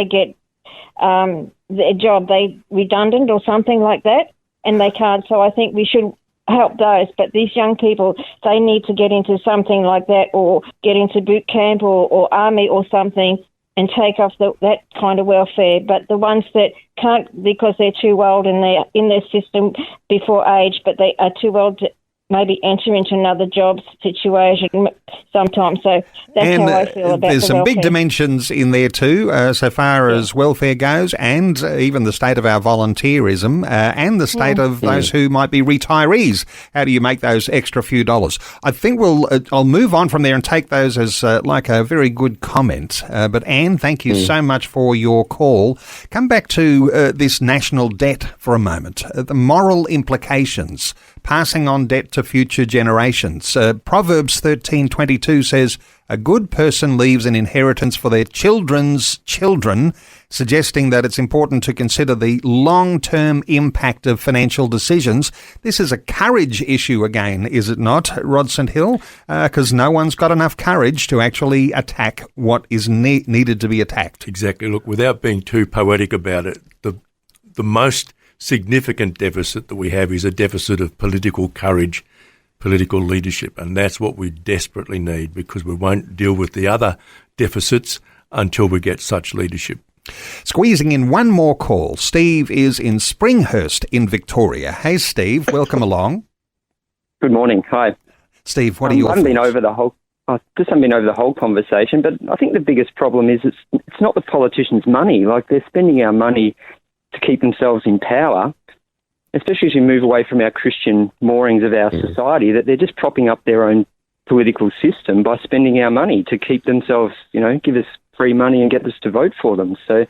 get their job, they redundant or something like that, and they can't. So I think we should help those. But these young people, they need to get into something like that, or get into boot camp or army or something, and take off that kind of welfare. But the ones that can't because they're too old and they're in their system before age, but they are too old to maybe enter into another job situation sometimes. So that's how I feel about there's the some welfare. big dimensions in there too, so far as welfare goes, and even the state of our volunteerism and the state of those who might be retirees. How do you make those extra few dollars? I think I'll move on from there and take those as like a very good comment. But Anne, thank you so much for your call. Come back to this national debt for a moment, the moral implications. Passing on debt to future generations. Proverbs 13:22 says, "A good person leaves an inheritance for their children's children," suggesting that it's important to consider the long-term impact of financial decisions. This is a courage issue again, is it not, Rod St Hill? Because no one's got enough courage to actually attack what is needed to be attacked. Exactly. Look, without being too poetic about it, the most significant deficit that we have is a deficit of political courage, political leadership, and that's what we desperately need, because we won't deal with the other deficits until we get such leadership. Squeezing in one more call. Steve is in Springhurst in Victoria. Hey, Steve, welcome along. Good morning. Hi. Steve, what are your I haven't thoughts? been over the whole. I just haven't been over the whole conversation, but I think the biggest problem is it's not the politicians' money. Like, they're spending our money to keep themselves in power, especially as we move away from our Christian moorings of our society, that they're just propping up their own political system by spending our money to keep themselves, give us free money and get us to vote for them. So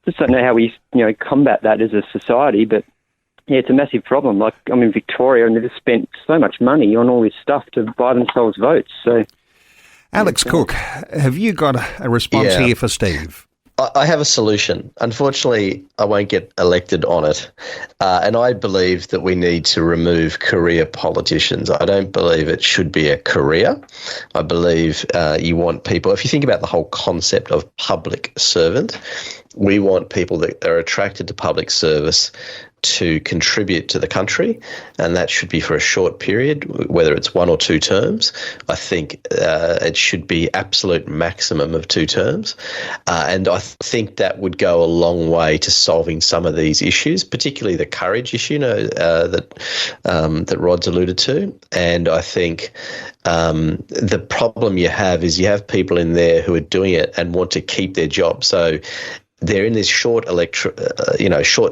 just don't know how we, combat that as a society, but yeah, it's a massive problem. Like, I'm in Victoria and they've just spent so much money on all this stuff to buy themselves votes. So, Alex Cook, have you got a response here for Steve? I have a solution. Unfortunately, I won't get elected on it. And I believe that we need to remove career politicians. I don't believe it should be a career. I believe you want people, if you think about the whole concept of public servant, we want people that are attracted to public service to contribute to the country, and that should be for a short period, whether it's 1 or 2 terms. I think it should be absolute maximum of 2 terms, and I think that would go a long way to solving some of these issues, particularly the courage issue that Rod's alluded to. And I think the problem you have is you have people in there who are doing it and want to keep their job. So they're in this short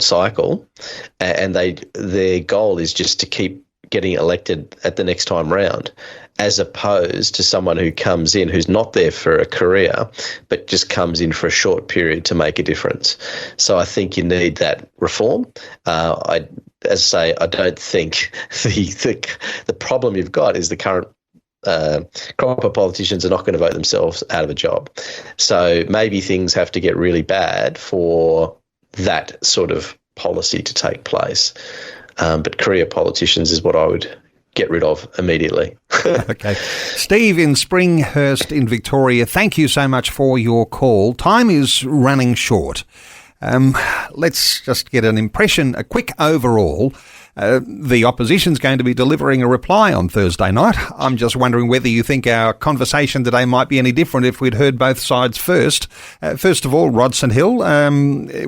cycle, and their goal is just to keep getting elected at the next time round, as opposed to someone who comes in who's not there for a career, but just comes in for a short period to make a difference. So I think you need that reform. I don't think the problem you've got is the current crop of politicians are not going to vote themselves out of a job. So maybe things have to get really bad for that sort of policy to take place. But career politicians is what I would get rid of immediately. Okay. Steve in Springhurst in Victoria, thank you so much for your call. Time is running short. Let's just get an impression, a quick overall. The opposition's going to be delivering a reply on Thursday night. I'm just wondering whether you think our conversation today might be any different if we'd heard both sides first. First of all, Rod St Hill,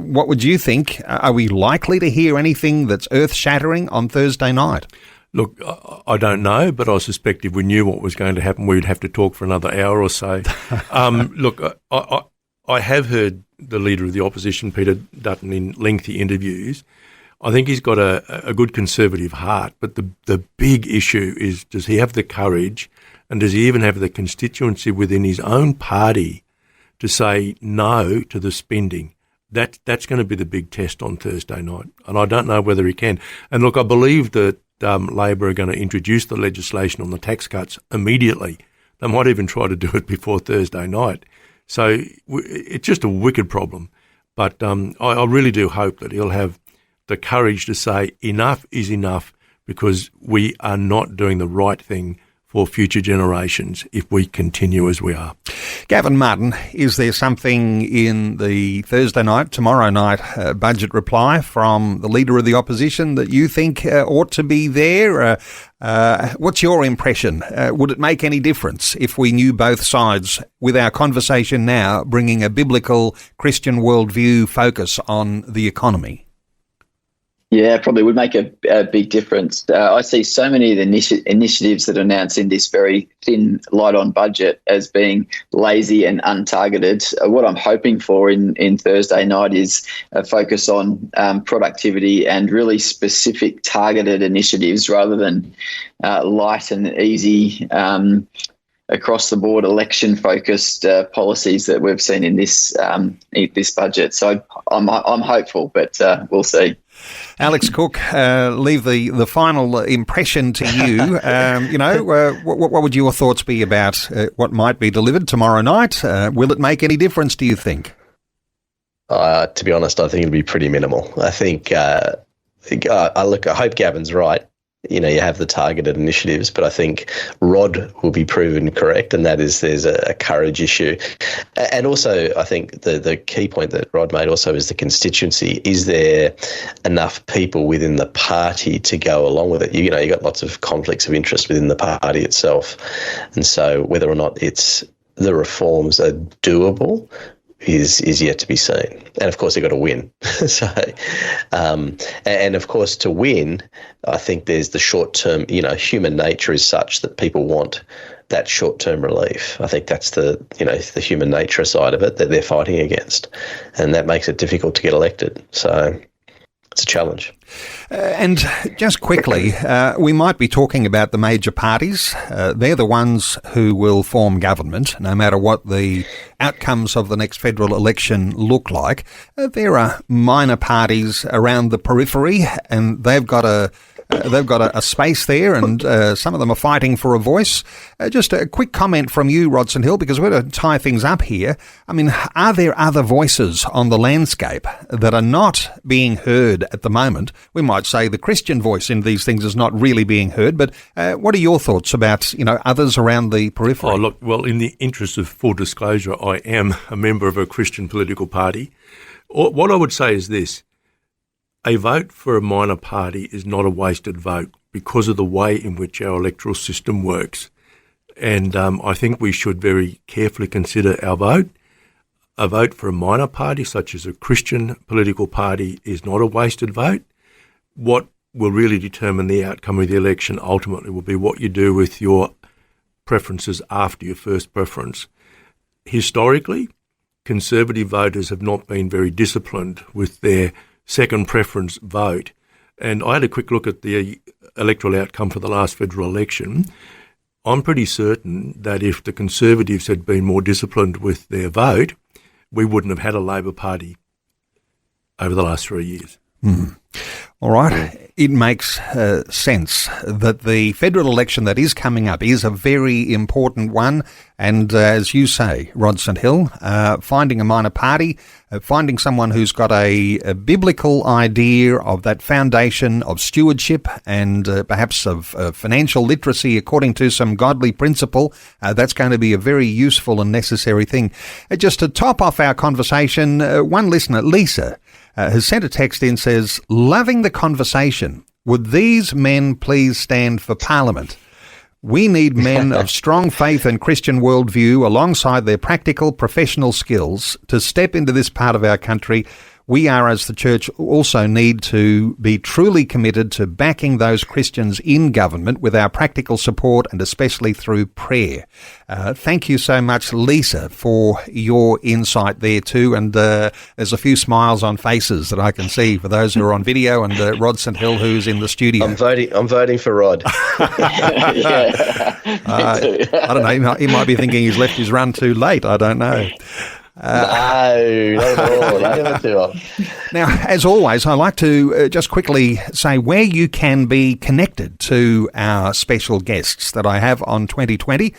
what would you think? Are we likely to hear anything that's earth-shattering on Thursday night? Look, I don't know, but I suspect if we knew what was going to happen, we'd have to talk for another hour or so. Look, I have heard the Leader of the Opposition, Peter Dutton, in lengthy interviews. I think he's got a good conservative heart, but the big issue is, does he have the courage, and does he even have the constituency within his own party to say no to the spending? That's going to be the big test on Thursday night, and I don't know whether he can. And look, I believe that Labor are going to introduce the legislation on the tax cuts immediately. They might even try to do it before Thursday night. So it's just a wicked problem. But I really do hope that he'll have the courage to say enough is enough, because we are not doing the right thing for future generations if we continue as we are. Gavin Martin, is there something in the tomorrow night budget reply from the Leader of the Opposition that you think ought to be there? What's your impression? Would it make any difference if we knew both sides with our conversation now, bringing a biblical Christian worldview focus on the economy? Yeah, it probably would make a big difference. I see so many of the initiatives that are announced in this very thin, light-on budget as being lazy and untargeted. What I'm hoping for in Thursday night is a focus on productivity and really specific targeted initiatives rather than light and easy across-the-board election-focused policies that we've seen in this budget. So I'm hopeful, but we'll see. Alex Cook, leave the final impression to you. What would your thoughts be about what might be delivered tomorrow night? Will it make any difference, do you think? To be honest, I think it'll be pretty minimal. I think, I hope Gavin's right. You have the targeted initiatives, but I think Rod will be proven correct, and that is there's a courage issue. And also, I think the key point that Rod made also is the constituency. Is there enough people within the party to go along with it? You got lots of conflicts of interest within the party itself. And so whether or not the reforms are doable is yet to be seen. And of course, they've got to win. And of course, to win, I think there's the short-term, human nature is such that people want that short-term relief. I think that's the human nature side of it that they're fighting against. And that makes it difficult to get elected. So it's a challenge. And just quickly, we might be talking about the major parties. They're the ones who will form government, no matter what the outcomes of the next federal election look like. There are minor parties around the periphery, and they've got a space there, and some of them are fighting for a voice. Just a quick comment from you, Rodson Hill, because we're going to tie things up here. I mean, are there other voices on the landscape that are not being heard at the moment? We might say the Christian voice in these things is not really being heard, but what are your thoughts about, others around the periphery? Oh, look, well, in the interest of full disclosure, I am a member of a Christian political party. What I would say is this. A vote for a minor party is not a wasted vote because of the way in which our electoral system works. And I think we should very carefully consider our vote. A vote for a minor party, such as a Christian political party, is not a wasted vote. What will really determine the outcome of the election ultimately will be what you do with your preferences after your first preference. Historically, Conservative voters have not been very disciplined with their second preference vote. And I had a quick look at the electoral outcome for the last federal election. I'm pretty certain that if the Conservatives had been more disciplined with their vote, we wouldn't have had a Labor Party over the last 3 years. Mm. All right. It makes sense that the federal election that is coming up is a very important one. And as you say, Rodson Hill, finding a minor party, finding someone who's got a biblical idea of that foundation of stewardship and perhaps of financial literacy according to some godly principle, that's going to be a very useful and necessary thing. Just to top off our conversation, one listener, Lisa, has sent a text in, says, loving the conversation. Would these men please stand for Parliament? We need men of strong faith and Christian worldview alongside their practical professional skills to step into this part of our country. We are, as the church, also need to be truly committed to backing those Christians in government with our practical support and especially through prayer. Thank you so much, Lisa, for your insight there too. And there's a few smiles on faces that I can see for those who are on video, and Rodson Hill, who's in the studio. I'm voting for Rod. I don't know. He might be thinking he's left his run too late. I don't know. No, not at all. Never too long. Now, as always, I like to just quickly say where you can be connected to our special guests that I have on 2020.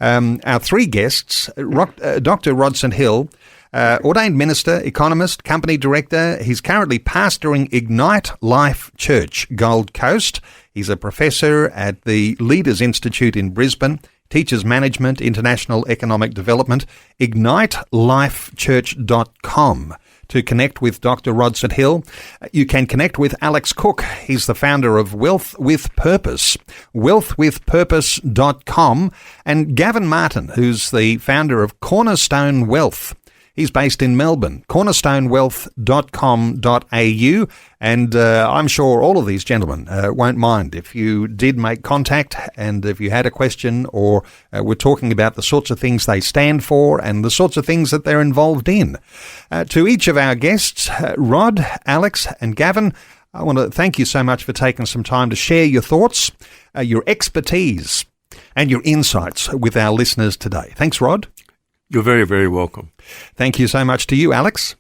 Our three guests, Dr. Rodson Hill, ordained minister, economist, company director. He's currently pastoring Ignite Life Church, Gold Coast. He's a professor at the Leaders Institute in Brisbane, teaches management, international economic development. IgniteLifeChurch.com. To connect with Dr. Rodson Hill, you can connect with Alex Cook. He's the founder of Wealth with Purpose, wealthwithpurpose.com, and Gavin Martin, who's the founder of Cornerstone Wealth. He's based in Melbourne, cornerstonewealth.com.au, and I'm sure all of these gentlemen won't mind if you did make contact and if you had a question or we're talking about the sorts of things they stand for and the sorts of things that they're involved in. To each of our guests, Rod, Alex and Gavin, I want to thank you so much for taking some time to share your thoughts, your expertise and your insights with our listeners today. Thanks, Rod. You're very, very welcome. Thank you so much to you, Alex.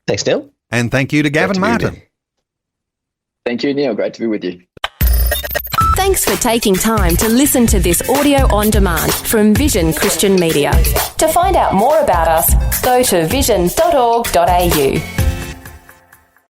Thanks, Neil. And thank you to Gavin Martin. Thank you, Neil. Great to be with you. Thanks for taking time to listen to this audio on demand from Vision Christian Media. To find out more about us, go to vision.org.au.